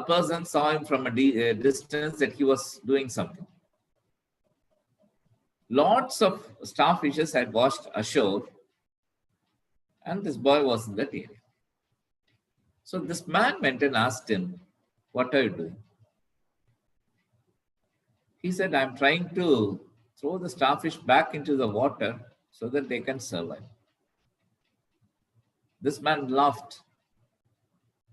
person saw him from a distance that he was doing something. Lots of starfishes had washed ashore, and this boy was in that area. So this man went and asked him, what are you doing? He said, I'm trying to throw the starfish back into the water so that they can survive. This man laughed.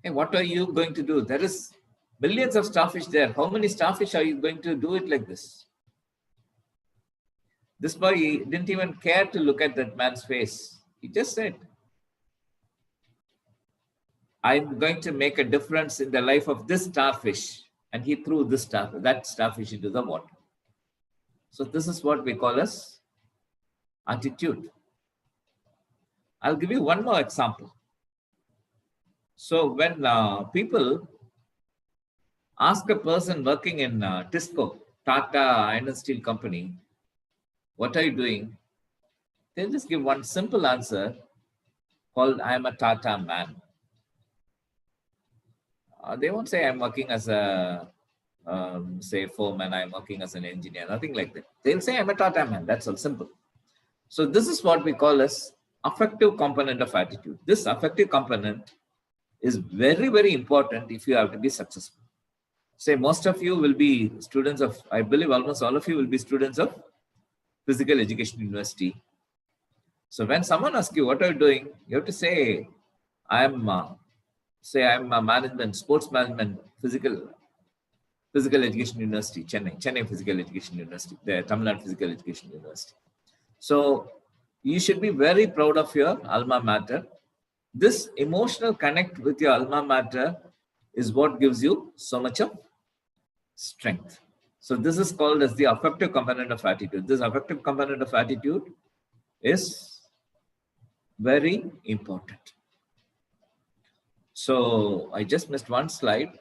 Hey, what are you going to do? There is millions of starfish there. How many starfish are you going to do it like this? This boy didn't even care to look at that man's face. He just said, I'm going to make a difference in the life of this starfish. And he threw that starfish into the water. So this is what we call as attitude. I'll give you one more example. So when people ask a person working in Tisco, Tata Iron Steel Company, what are you doing? They'll just give one simple answer called, I am a Tata man. They won't say I'm working as a, say, foreman, I'm working as an engineer, nothing like that. They'll say I'm a Tata man, that's all, simple. So this is what we call as affective component of attitude. This affective component is very, very important if you have to be successful. Say most of you will be students of, I believe almost all of you will be students of Physical Education University. So when someone asks you, what are you doing? You have to say, I'm a management, sports management, physical Education University, Chennai Physical Education University, the Tamil Nadu Physical Education University. So you should be very proud of your alma mater. This emotional connect with your alma mater is what gives you so much of strength. So this is called as the affective component of attitude. This affective component of attitude is very important. So I just missed one slide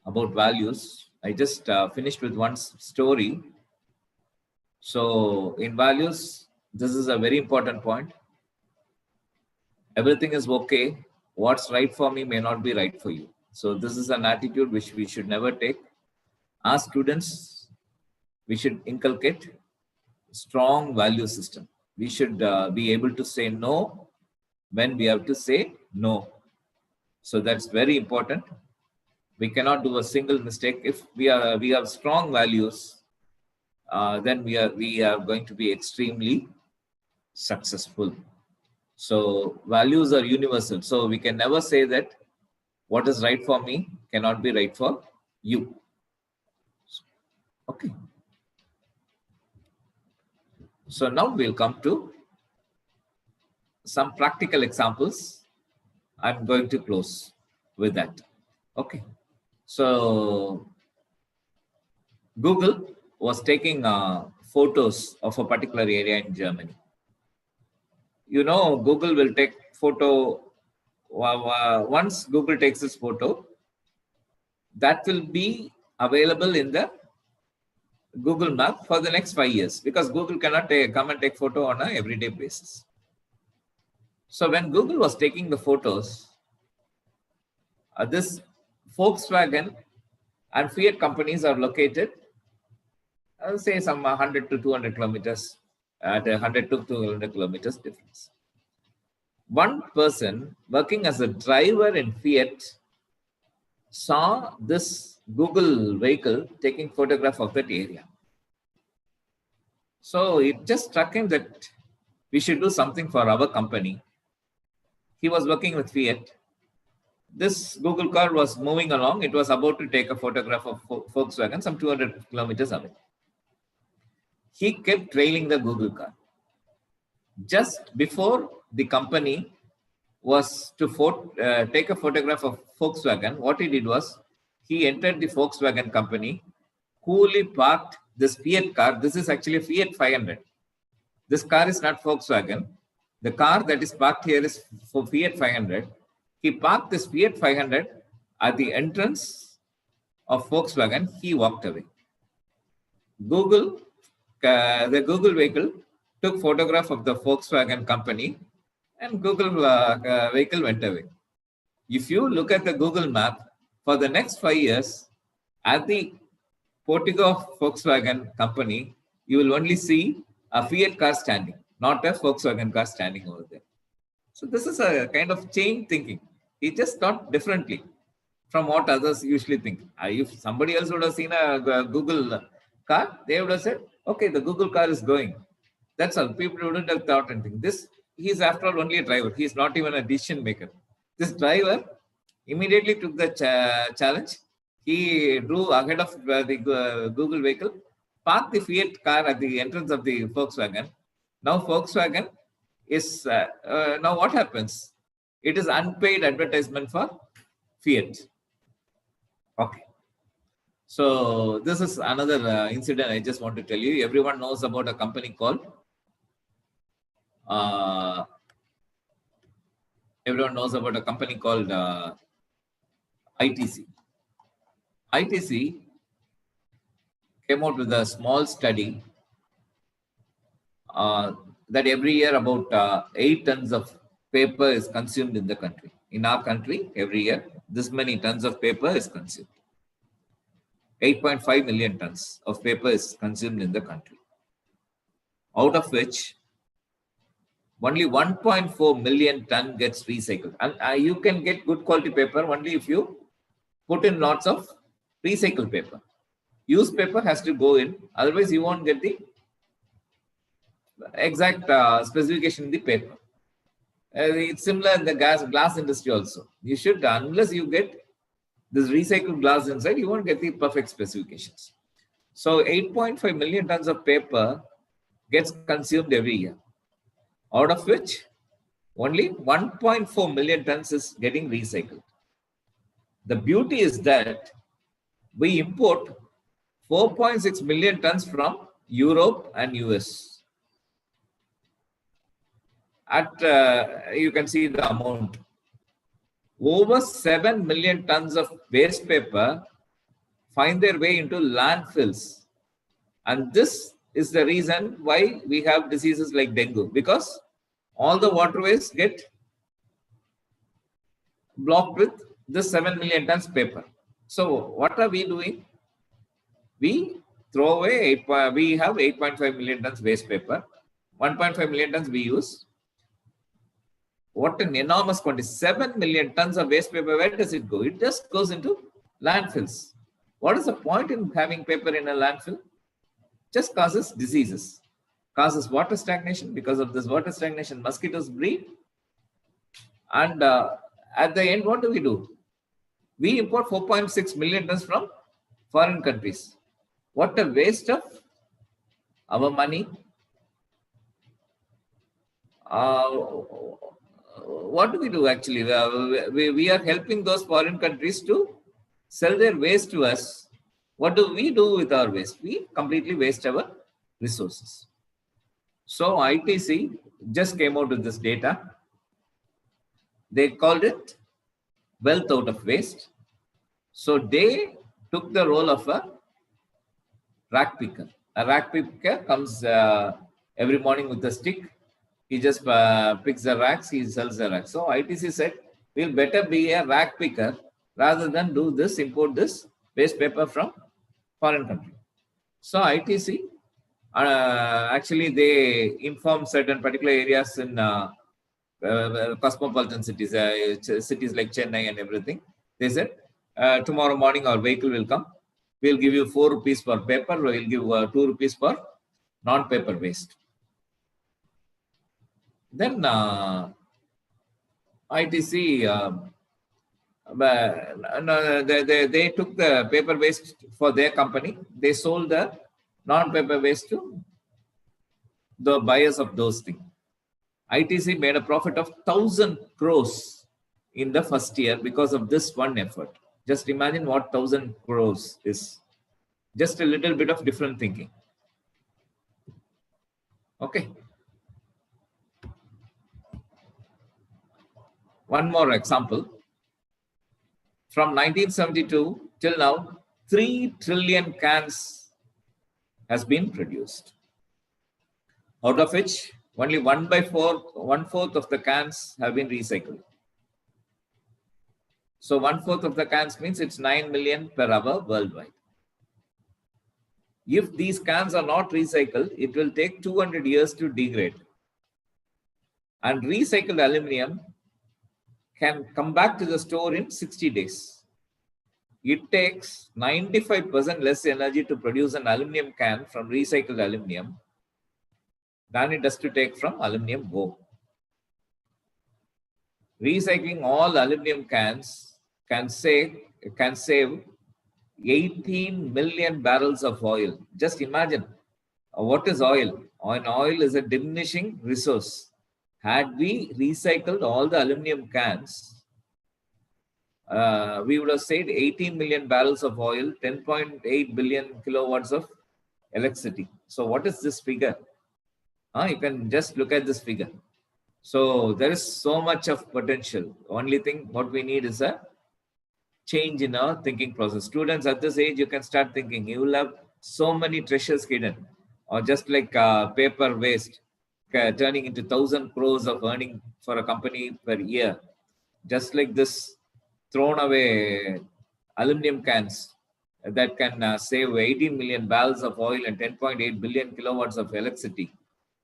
about values. I just finished with one story. So in values, this is a very important point. Everything is okay. What's right for me may not be right for you. So this is an attitude which we should never take. As students, we should inculcate strong value system. We should be able to say no when we have to say no. So that's very important. We cannot do a single mistake. If we have strong values, then we are going to be extremely successful. So values are universal. So we can never say that what is right for me cannot be right for you. Okay. So now we'll come to some practical examples. I'm going to close with that. Okay. So Google was taking photos of a particular area in Germany. You know, Google will take photo. Once Google takes this photo, that will be available in the Google Map for the next 5 years, because Google cannot come and take photo on an everyday basis. So when Google was taking the photos, this Volkswagen and Fiat companies are located, I'll say some 100 to 200 kilometers, at 100 to 200 kilometers difference. One person working as a driver in Fiat saw this Google vehicle taking photograph of that area. So it just struck him that we should do something for our company. He was working with Fiat. This Google car was moving along. It was about to take a photograph of Volkswagen some 200 kilometers away. He kept trailing the Google car. Just before the company was to take a photograph of Volkswagen, what he did was he entered the Volkswagen company, coolly parked this Fiat car. This is actually a Fiat 500. This car is not Volkswagen. The car that is parked here is for Fiat 500. He parked this Fiat 500 at the entrance of Volkswagen. He walked away. The Google vehicle took photograph of the Volkswagen company, and Google vehicle went away. If you look at the Google map, for the next 5 years, at the portico of Volkswagen company, you will only see a Fiat car standing, not a Volkswagen car standing over there. So this is a kind of chain thinking. He just thought differently from what others usually think. If somebody else would have seen a Google car, they would have said, okay, the Google car is going. That's all. People wouldn't have thought anything. He's after all only a driver. He's not even a decision maker. This driver immediately took the challenge. He drew ahead of the Google vehicle, parked the Fiat car at the entrance of the Volkswagen. Now Volkswagen is, now what happens? It is unpaid advertisement for Fiat. Okay. So this is another incident I just want to tell you. Everyone knows about a company called everyone knows about a company called ITC. ITC came out with a small study that every year about 8 tons of paper is consumed in the country. In our country, every year, this many tons of paper is consumed. 8.5 million tons of paper is consumed in the country, out of which only 1.4 million ton gets recycled. And you can get good quality paper only if you put in lots of recycled paper. Used paper has to go in, otherwise you won't get the exact specification in the paper. It's similar in the glass industry also. You should, unless you get this recycled glass inside, you won't get the perfect specifications. So 8.5 million tons of paper gets consumed every year, out of which only 1.4 million tons is getting recycled. The beauty is that we import 4.6 million tons from Europe and US. You can see the amount. Over 7 million tons of waste paper find their way into landfills. And this is the reason why we have diseases like dengue, because all the waterways get blocked with this 7 million tons paper. So what are we doing? We throw away, we have 8.5 million tons waste paper. 1.5 million tons we use. What an enormous quantity. 7 million tons of waste paper, where does it go? It just goes into landfills. What is the point in having paper in a landfill? Just causes diseases, causes water stagnation. Because of this water stagnation, mosquitoes breed. And at the end, what do? We import 4.6 million tons from foreign countries. What a waste of our money. What do we do actually? We are helping those foreign countries to sell their waste to us. What do we do with our waste? We completely waste our resources. So ITC just came out with this data. They called it wealth out of waste. So they took the role of a rack picker. A rack picker comes every morning with a stick. He just picks the racks, he sells the racks. So ITC said, we'll better be a rack picker rather than do this, import this waste paper from foreign country. So ITC, actually they inform certain particular areas in cosmopolitan cities, cities like Chennai and everything. They said, tomorrow morning our vehicle will come. We'll give you 4 rupees per paper. We'll give 2 rupees per non-paper waste. Then ITC, they took the paper waste for their company. They sold the non-paper waste to the buyers of those things. ITC made a profit of 1,000 crores in the first year because of this one effort. Just imagine what 1,000 crores is. Just a little bit of different thinking. Okay. One more example. From 1972 till now, 3 trillion cans has been produced. Out of which only 1/4 of the cans have been recycled. So 1/4 of the cans means it's 9 million per hour worldwide. If these cans are not recycled, it will take 200 years to degrade. And recycled aluminium can come back to the store in 60 days. It takes 95% less energy to produce an aluminum can from recycled aluminium than it does to take from aluminum ore. Recycling all aluminum cans can save 18 million barrels of oil. Just imagine, what is oil? Oil is a diminishing resource. Had we recycled all the aluminum cans, we would have saved 18 million barrels of oil, 10.8 billion kilowatts of electricity. So what is this figure? You can just look at this figure. So there is so much of potential. Only thing what we need is a change in our thinking process. Students at this age, you can start thinking. You will have so many treasures hidden, or just like paper waste, turning into 1,000 crores of earning for a company per year. Just like this, thrown away aluminum cans that can save 18 million barrels of oil and 10.8 billion kilowatts of electricity.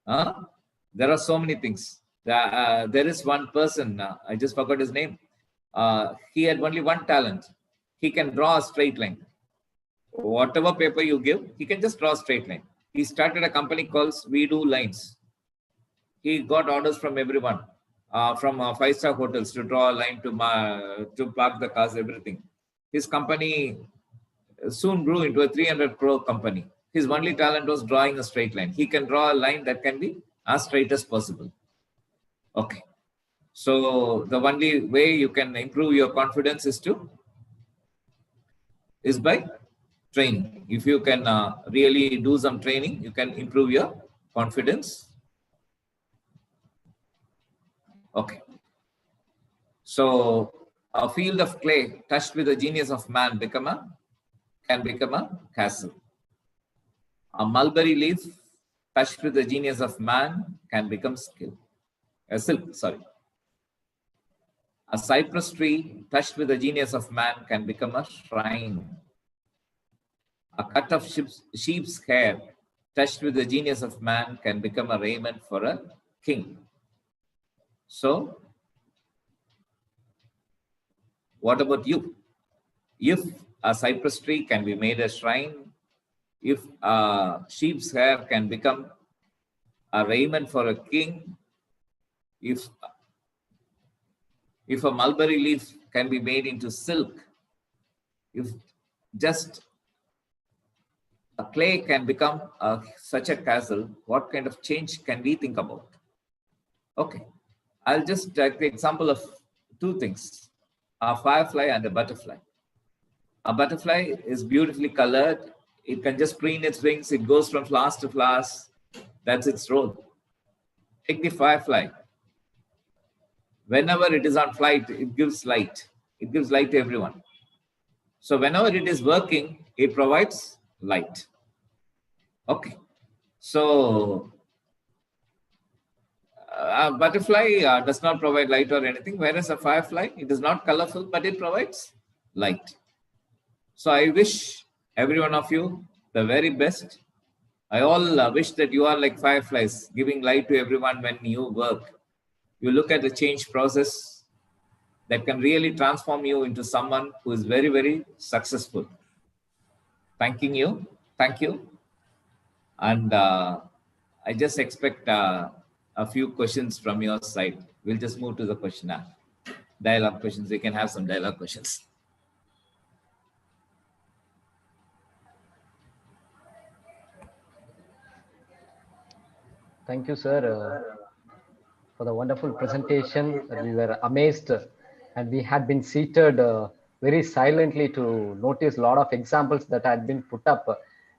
There are so many things. There is one person, I just forgot his name. He had only one talent. He can draw a straight line. Whatever paper you give, he can just draw a straight line. He started a company called We Do Lines. He got orders from everyone, from 5-star hotels to draw a line to park the cars, everything. His company soon grew into a 300 crore company. His only talent was drawing a straight line. He can draw a line that can be as straight as possible. Okay. So the only way you can improve your confidence is by training. If you can really do some training, you can improve your confidence. Okay. So a field of clay touched with the genius of man can become a castle. A mulberry leaf touched with the genius of man can become silk, sorry. A cypress tree touched with the genius of man can become a shrine. A cut of sheep's hair touched with the genius of man can become a raiment for a king. So, what about you? If a cypress tree can be made a shrine, if a sheep's hair can become a raiment for a king, if a mulberry leaf can be made into silk, if just a clay can become such a castle, what kind of change can we think about? Okay, I'll just take the example of two things, a firefly and a butterfly. A butterfly is beautifully colored. It can just preen its wings. It goes from flowers to flowers. That's its role. Take the firefly. Whenever it is on flight, it gives light. It gives light to everyone. So whenever it is working, it provides light. Okay. So a butterfly does not provide light or anything, whereas a firefly, it is not colorful, but it provides light. So I wish every one of you the very best. I all wish that you are like fireflies, giving light to everyone when you work. You look at the change process that can really transform you into someone who is very, very successful. Thanking you. Thank you. And I just expect a few questions from your side. We'll just move to the question now. Dialogue questions. We can have some dialogue questions. Thank you, sir, for the wonderful presentation. We were amazed, and we had been seated very silently to notice a lot of examples that had been put up,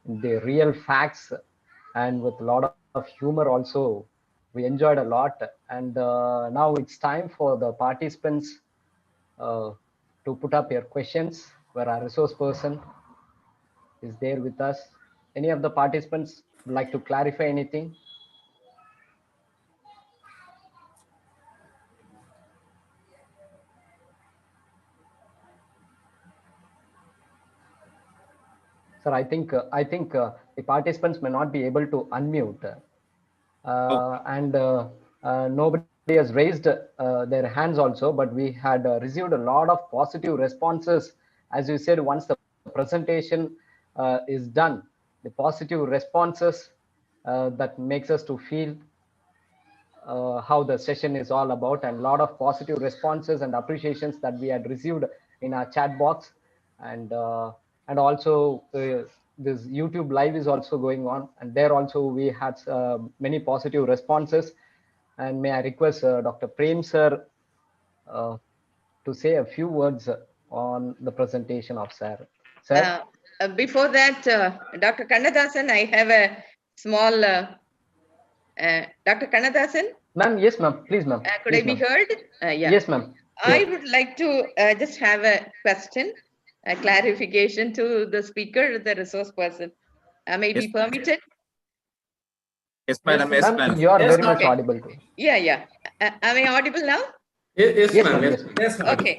the real facts, and with a lot of humor also. We enjoyed a lot. And now it's time for the participants to put up your questions, where our resource person is there with us. Any of the participants would like to clarify anything? Sir, I think the participants may not be able to unmute, and nobody has raised their hands also. But we had received a lot of positive responses, as you said. Once the presentation is done, the positive responses that makes us to feel how the session is all about, and a lot of positive responses and appreciations that we had received in our chat box. And also this YouTube live is also going on, and there also we had many positive responses. And may I request Dr. Prem sir to say a few words on the presentation of sir. Before that, Dr. Kannadasan, I have a small Dr. Kannadasan, Ma'am, yes, ma'am. Please, ma'am. Could Yes, I be ma'am. heard? Yeah. Yes, ma'am. I would like to just have a question, a clarification to the speaker, the resource person. May Yes, be permitted? yes, madam. Yes, Ma'am, madam. you are Yes, very ma'am. much Okay. audible too. Yeah. Am I audible now? Yes, Yes, ma'am. ma'am. Yes, Yes. yes, ma'am. Okay.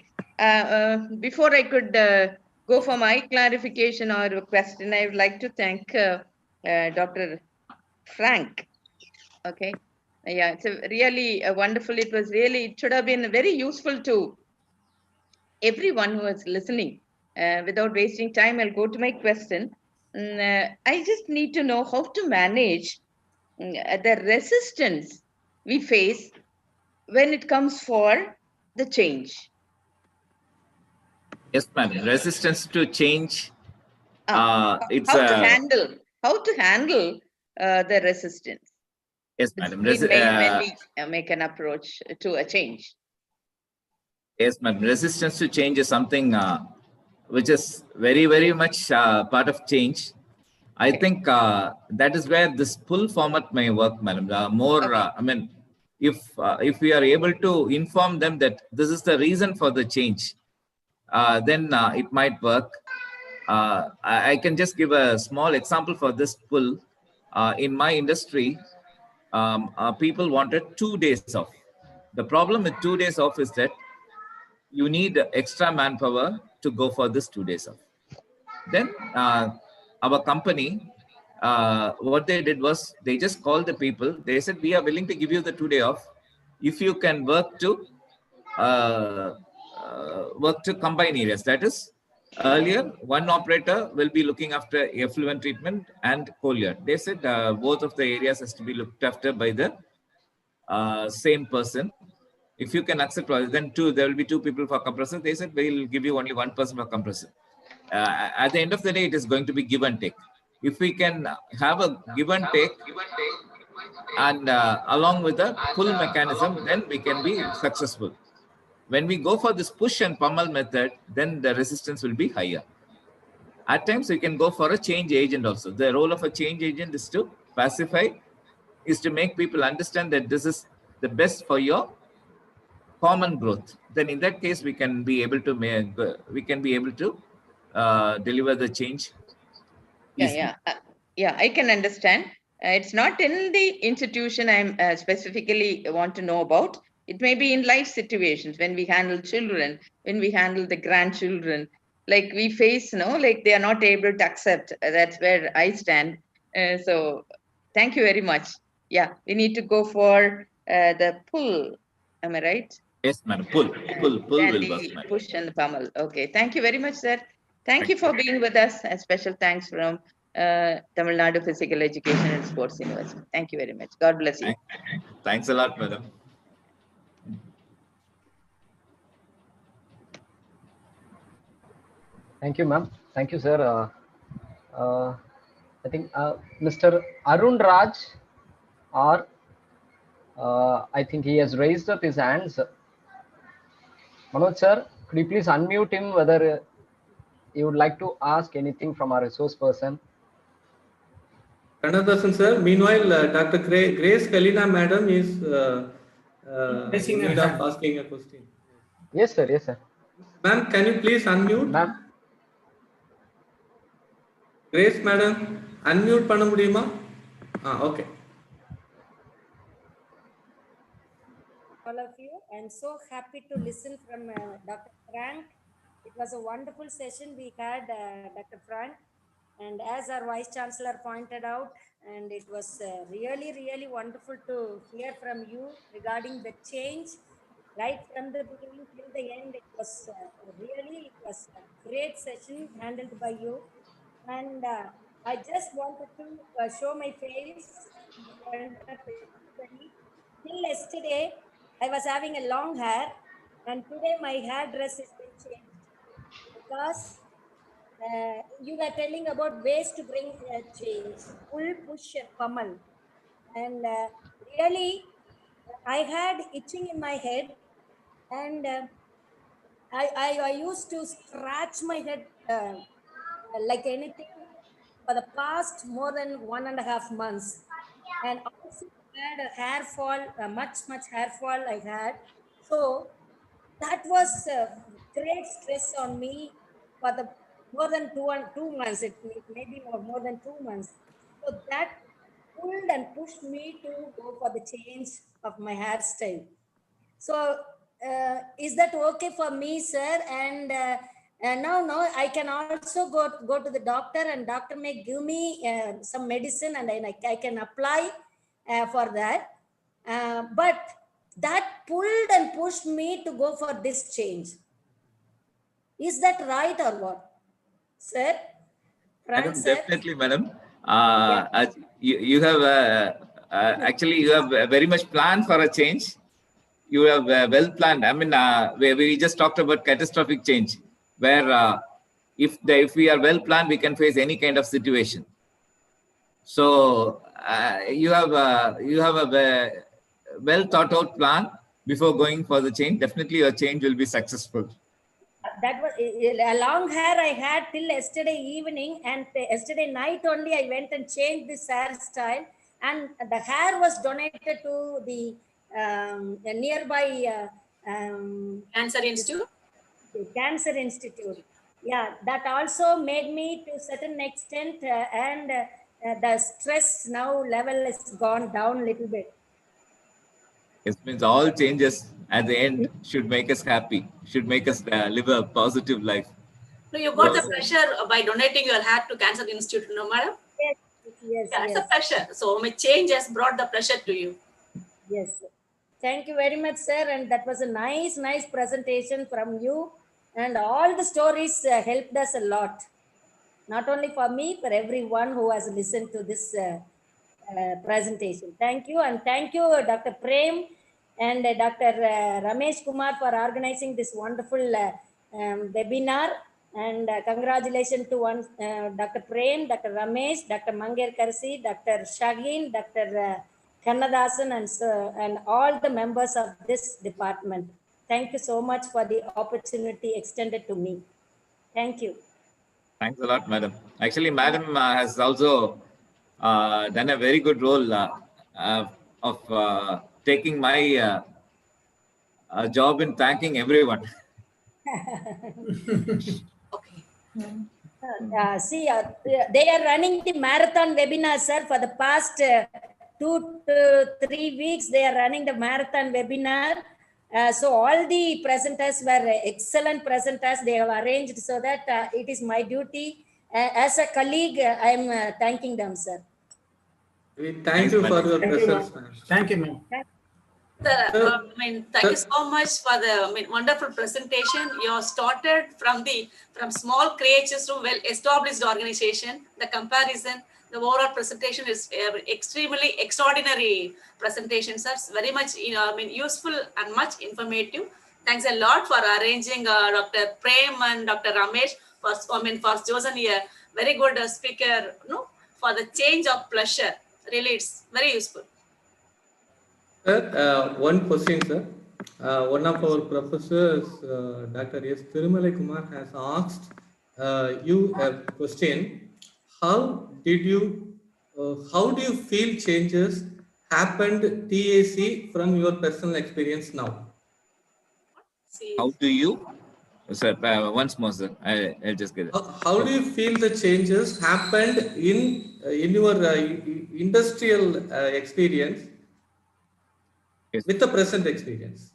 Before I could go for my clarification or question, I would like to thank Dr. Frank. Okay. Yeah, it's a really wonderful. It should have been very useful to everyone who is listening. Without wasting time, I'll go to my question. I just need to know how to manage the resistance we face when it comes for the change. Yes, madam. Resistance to change. It's How to a handle the resistance yes, madam. when we make an approach to a change. Yes, madam. Resistance to change is something which is very, very much part of change. I think that is where this pull format may work, madam. I mean, if we are able to inform them that this is the reason for the change, then it might work. I can just give a small example for this pull. In my industry, people wanted 2 days off. The problem with 2 days off is that you need extra manpower to go for this 2 days off. Then our company, what they did was they just called the people. They said, we are willing to give you the 2 day off if you can work to combine areas. That is, earlier one operator will be looking after effluent treatment and collier. They said both of the areas has to be looked after by the same person. If you can accept, then there will be 2 people for compressor. They said we'll give you only 1 person for compressor. At the end of the day, it is going to be give and take. If we can have a give and take, and along with a pull mechanism, then we can be successful. When we go for this push and pummel method, then the resistance will be higher. At times, we can go for a change agent also. The role of a change agent is to pacify, is to make people understand that this is the best for your common growth. Then in that case, we can be able to deliver the change easily. Yeah, I can understand. It's not in the institution I'm specifically want to know about. It may be in life situations when we handle children, when we handle the grandchildren, like we face, like they are not able to accept. That's where I stand. So thank you very much. Yeah, we need to go for the pull. Am I right? Yes, madam. Pull And will work, the madam. push and the pummel. Okay, thank you very much, sir. Thank you Thank for being with us. A special thanks from Tamil Nadu Physical Education and Sports University. Thank you very much. God bless you. Thanks a lot, madam. Thank you, ma'am. Thank you, sir. I think Mr. Arun Raj, or I think he has raised up his hands. Manoj sir, could you please unmute him whether you would like to ask anything from our resource person? Tnpesu sir. Meanwhile, Dr. Grace Kalina madam is Raising in her need of hand. asking a question. Yes, sir. Yes, sir. Ma'am, can you please unmute? Ma'am, Grace madam, unmute பண்ண முடியுமா? Okay. All of you, and so happy to listen from Dr. Frank. It was a wonderful session we had, Dr. Frank, and as our Vice Chancellor pointed out, and it was really, really wonderful to hear from you regarding the change right from the beginning till the end. It was it was a great session handled by you, and I just wanted to show my face in the front of everybody. Till yesterday, I was having a long hair, and today my hairdress has been changed because you were telling about ways to bring change, pull, push, and pummel. And really, I had itching in my head, and I used to scratch my head like anything for the past more than 1.5 months. And also had a hair fall, much hair fall I had. So that was great stress on me for the more than 2 months. It may be more than 2 months. So that pulled and pushed me to go for the change of my hairstyle. So, is that okay for me, sir? And now I can also go to the doctor, and doctor may give me some medicine, and I can apply for that. But that pulled and pushed me to go for this change. Is that right or what, sir? Frank, Madam, sir? definitely, madam. Yeah. You have actually you have very much planned for a change. You have well planned. I mean, we just talked about catastrophic change, where if we are well planned, we can face any kind of situation. So you have a well thought out plan before going for the change. Definitely, your change will be successful. That was a long hair I had till yesterday evening, and yesterday night only I went and changed this hairstyle, and the hair was donated to the nearby Cancer Institute. Cancer Institute. Yeah, that also made me to certain extent, and the stress now level has gone down a little bit. It means all changes at the end should make us happy, should make us live a positive life. No, you got Yes, the sir. pleasure by donating your hair to Cancer Institute, no, madam? Yes, Yeah, it's a pleasure. So my change has brought the pleasure to you. Yes, sir. Thank you very much, sir. And that was a nice presentation from you. And all the stories helped us a lot. Not only for me, for everyone who has listened to this presentation. Thank you. And thank you, Dr. Prem and Dr. Ramesh Kumar, for organizing this wonderful webinar. And congratulations to Dr. Prem, Dr. Ramesh, Dr. Manger Karsi, Dr. Shagin, Dr. Kannadasan, and all the members of this department. Thank you so much for the opportunity extended to me. Thank you. Thanks a lot, madam. Actually, madam has also done a very good role of taking my job in thanking everyone. Okay. See, they are running the marathon webinar, sir, for the past 2 to 3 weeks. They are running the marathon webinar. So all the presenters were excellent presenters. They have arranged so that it is my duty. As a colleague, I am thanking them, sir. We thank you for your presence, ma'am. Thank you, ma'am. Thank you so much for the wonderful presentation. You have started from small creatures to well-established organization. The comparison, the overall presentation is extremely extraordinary presentation, sir. It's very much useful and much informative. Thanks a lot for arranging Dr. Prem and Dr. Ramesh for choosing a very good speaker, for the change of pleasure. Really, it's very useful. Sir, one question, sir. One of our professors, Dr. S. Thirumalai Kumar, has asked you a question. How do you feel changes happened TAC from your personal experience now? How do you, sir? Once more, sir. I'll just get it. How do you feel the changes happened in your industrial experience? Yes. With the present experience,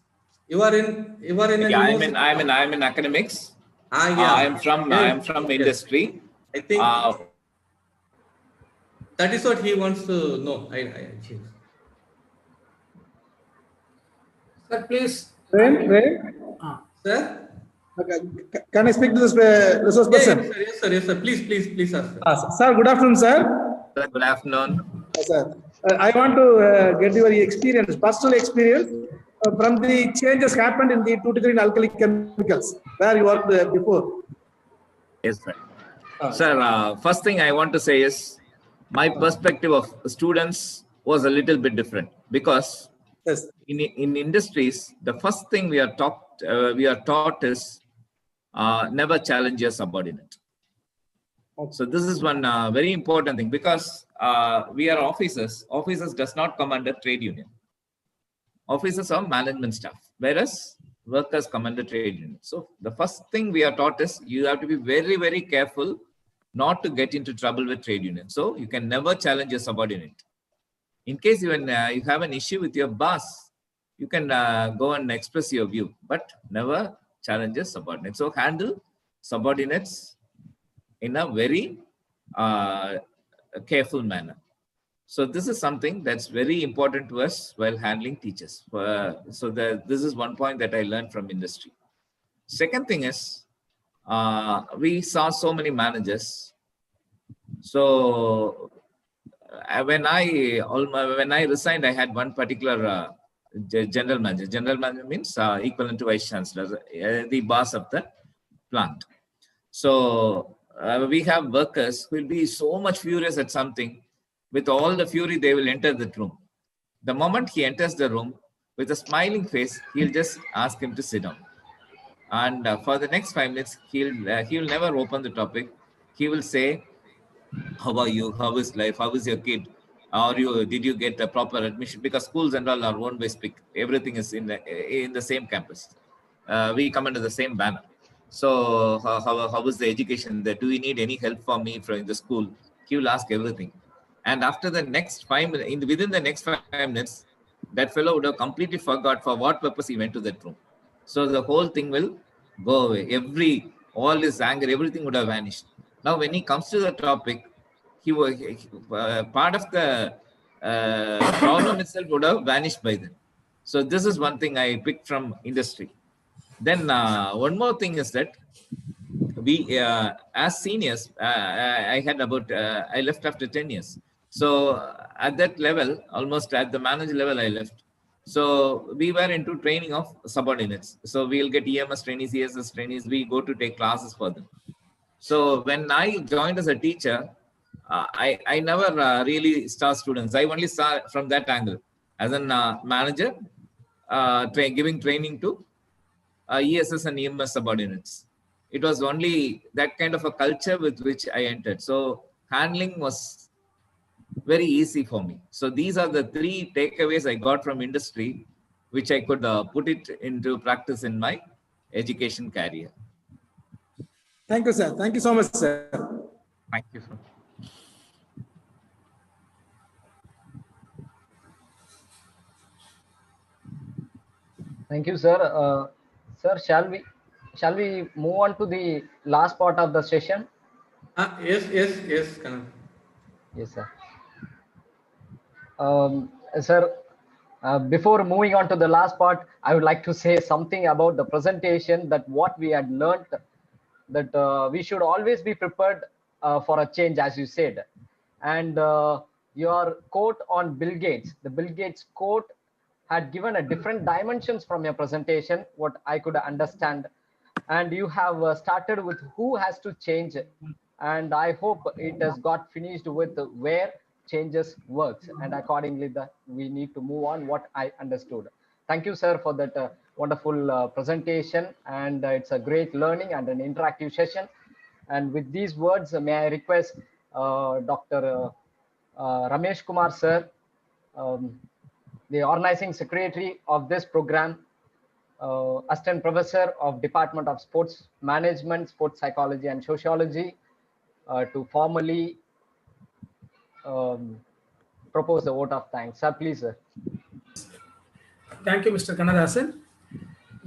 you are in Yeah, I'm in academics. Yeah. I'm from industry. I think that is what he wants to know. Sir, please. Sir? Can I speak to this resource person? Yes, sir. Please ask. Sir, good afternoon, sir. Good afternoon. Sir, I want to get your experience, personal experience from the changes happened in the 2-degree alkali chemicals where you worked before. Yes, sir. Sir, first thing I want to say is my perspective of students was a little bit different because in industries, the first thing we are taught is never challenge your subordinate. So this is one very important thing because we are officers. Officers does not come under trade union. Officers are management staff, whereas workers come under trade union. So the first thing we are taught is you have to be very, very careful not to get into trouble with trade union. So you can never challenge your subordinate. In case you have an issue with your boss, you can go and express your view, but never challenge your subordinate. So handle subordinates in a very careful manner. So this is something that's very important to us while handling teachers. This is one point that I learned from industry. Second thing is, we saw so many managers. So when I resigned, I had one particular general manager. General manager means equivalent to vice chancellor, the boss of the plant. So we have workers who will be so much furious at something. With all the fury, they will enter the room. The moment he enters the room, with a smiling face, he'll just ask him to sit down. And for the next 5 minutes, he'll never open the topic. He will say, "How are you? How is life? How is your kid? Did you get a proper admission?" Because schools and all are owned by SPIC. Everything is in the same campus. We come under the same banner. So how is the education there? Do you need any help from me from the school? He will ask everything. And after the next 5 minutes, within the next 5 minutes, that fellow would have completely forgot for what purpose he went to that room. So the whole thing will go away. All his anger, everything would have vanished. Now, when he comes to the topic, part of the problem itself would have vanished by then. So this is one thing I picked from industry. Then one more thing is that we, as seniors, I left after 10 years. So at that level, almost at the manager level, I left. So we were into training of subordinates. So we'll get EMS trainees, ESS trainees. We go to take classes for them. So when I joined as a teacher, I never really saw students. I only saw from that angle as a manager, giving training to ESS and EMS subordinates. It was only that kind of a culture with which I entered. So handling was very easy for me. So these are the 3 takeaways I got from industry, which I could put it into practice in my education career. Thank you, sir. Thank you so much, sir. Thank you, sir. Thank you, sir. Sir, shall we move on to the last part of the session? Yes, Kanan. Yes, sir. Sir, before moving on to the last part, I would like to say something about the presentation, that what we had learned, that we should always be prepared for a change, as you said. And your quote on Bill Gates, the Bill Gates quote had given a different dimensions from your presentation, what I could understand. And you have started with who has to change, and I hope it has got finished with where changes works, and accordingly that we need to move on, what I understood. Thank you, sir, for that wonderful presentation, and it's a great learning and an interactive session. And with these words, may I request Dr. Ramesh Kumar, sir, the organizing secretary of this program, assistant professor of Department of Sports Management, Sports Psychology and Sociology, to formally propose a vote of thanks. Sir, please, sir. Thank you, Mr. Kannadasan.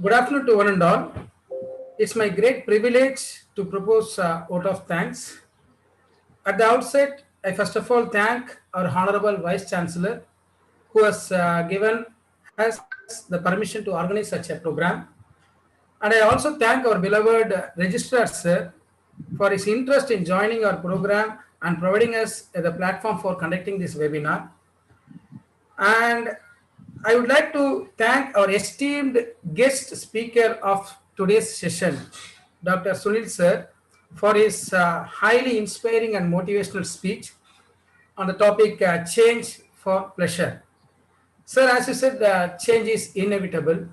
Good afternoon to one and all. It's my great privilege to propose a vote of thanks. At the outset, I first of all thank our Honorable Vice Chancellor, who has given us the permission to organize such a program. And I also thank our beloved Registrar, sir, for his interest in joining our program and providing us the platform for conducting this webinar. And I would like to thank our esteemed guest speaker of today's session, Dr. Sunil, sir, for his highly inspiring and motivational speech on the topic change for pleasure. Sir, as you said, change is inevitable,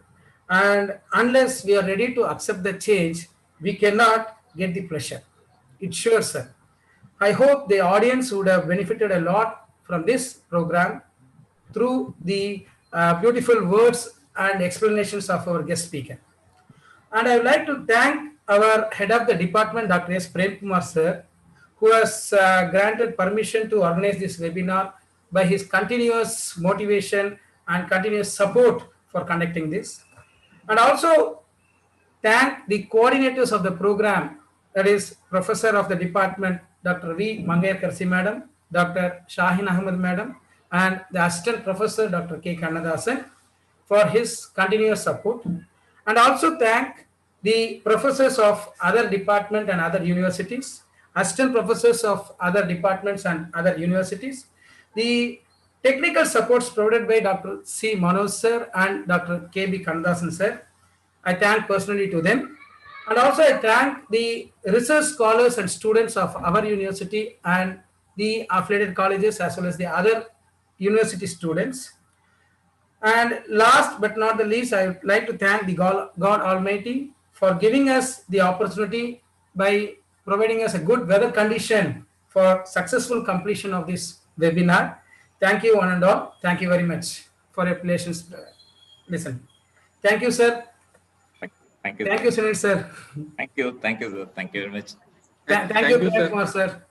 and unless we are ready to accept the change, we cannot get the pleasure. It's sure, sir. I hope the audience would have benefited a lot from this program through the beautiful words and explanations of our guest speaker. And I would like to thank our head of the department, Dr. S. Prem Kumar sir, who has granted permission to organize this webinar by his continuous motivation and continuous support for conducting this. And also thank the coordinators of the program, that is Professor of the Department, Dr. V. Mangayar Karsi Madam, Dr. Shahin Ahmed Madam, and the Assistant Professor, Dr. K. Kannadasan, for his continuous support. And also thank the professors of other department and other universities, assistant professors of other departments and other universities, the technical supports provided by Dr. C. Manoj sir and Dr. K. B. Kannadasan sir. I thank personally to them. And also I thank the research scholars and students of our university and the affiliated colleges as well as the other university students. And last but not the least, I would like to thank the God Almighty for giving us the opportunity by providing us a good weather condition for successful completion of this webinar. Thank you one and all. Thank you very much for your patience. Listen. Thank you, sir. Thank you. Thank you, Sunil sir. Thank you. Thank you. Thank you very much. Thank you, Kumar sir.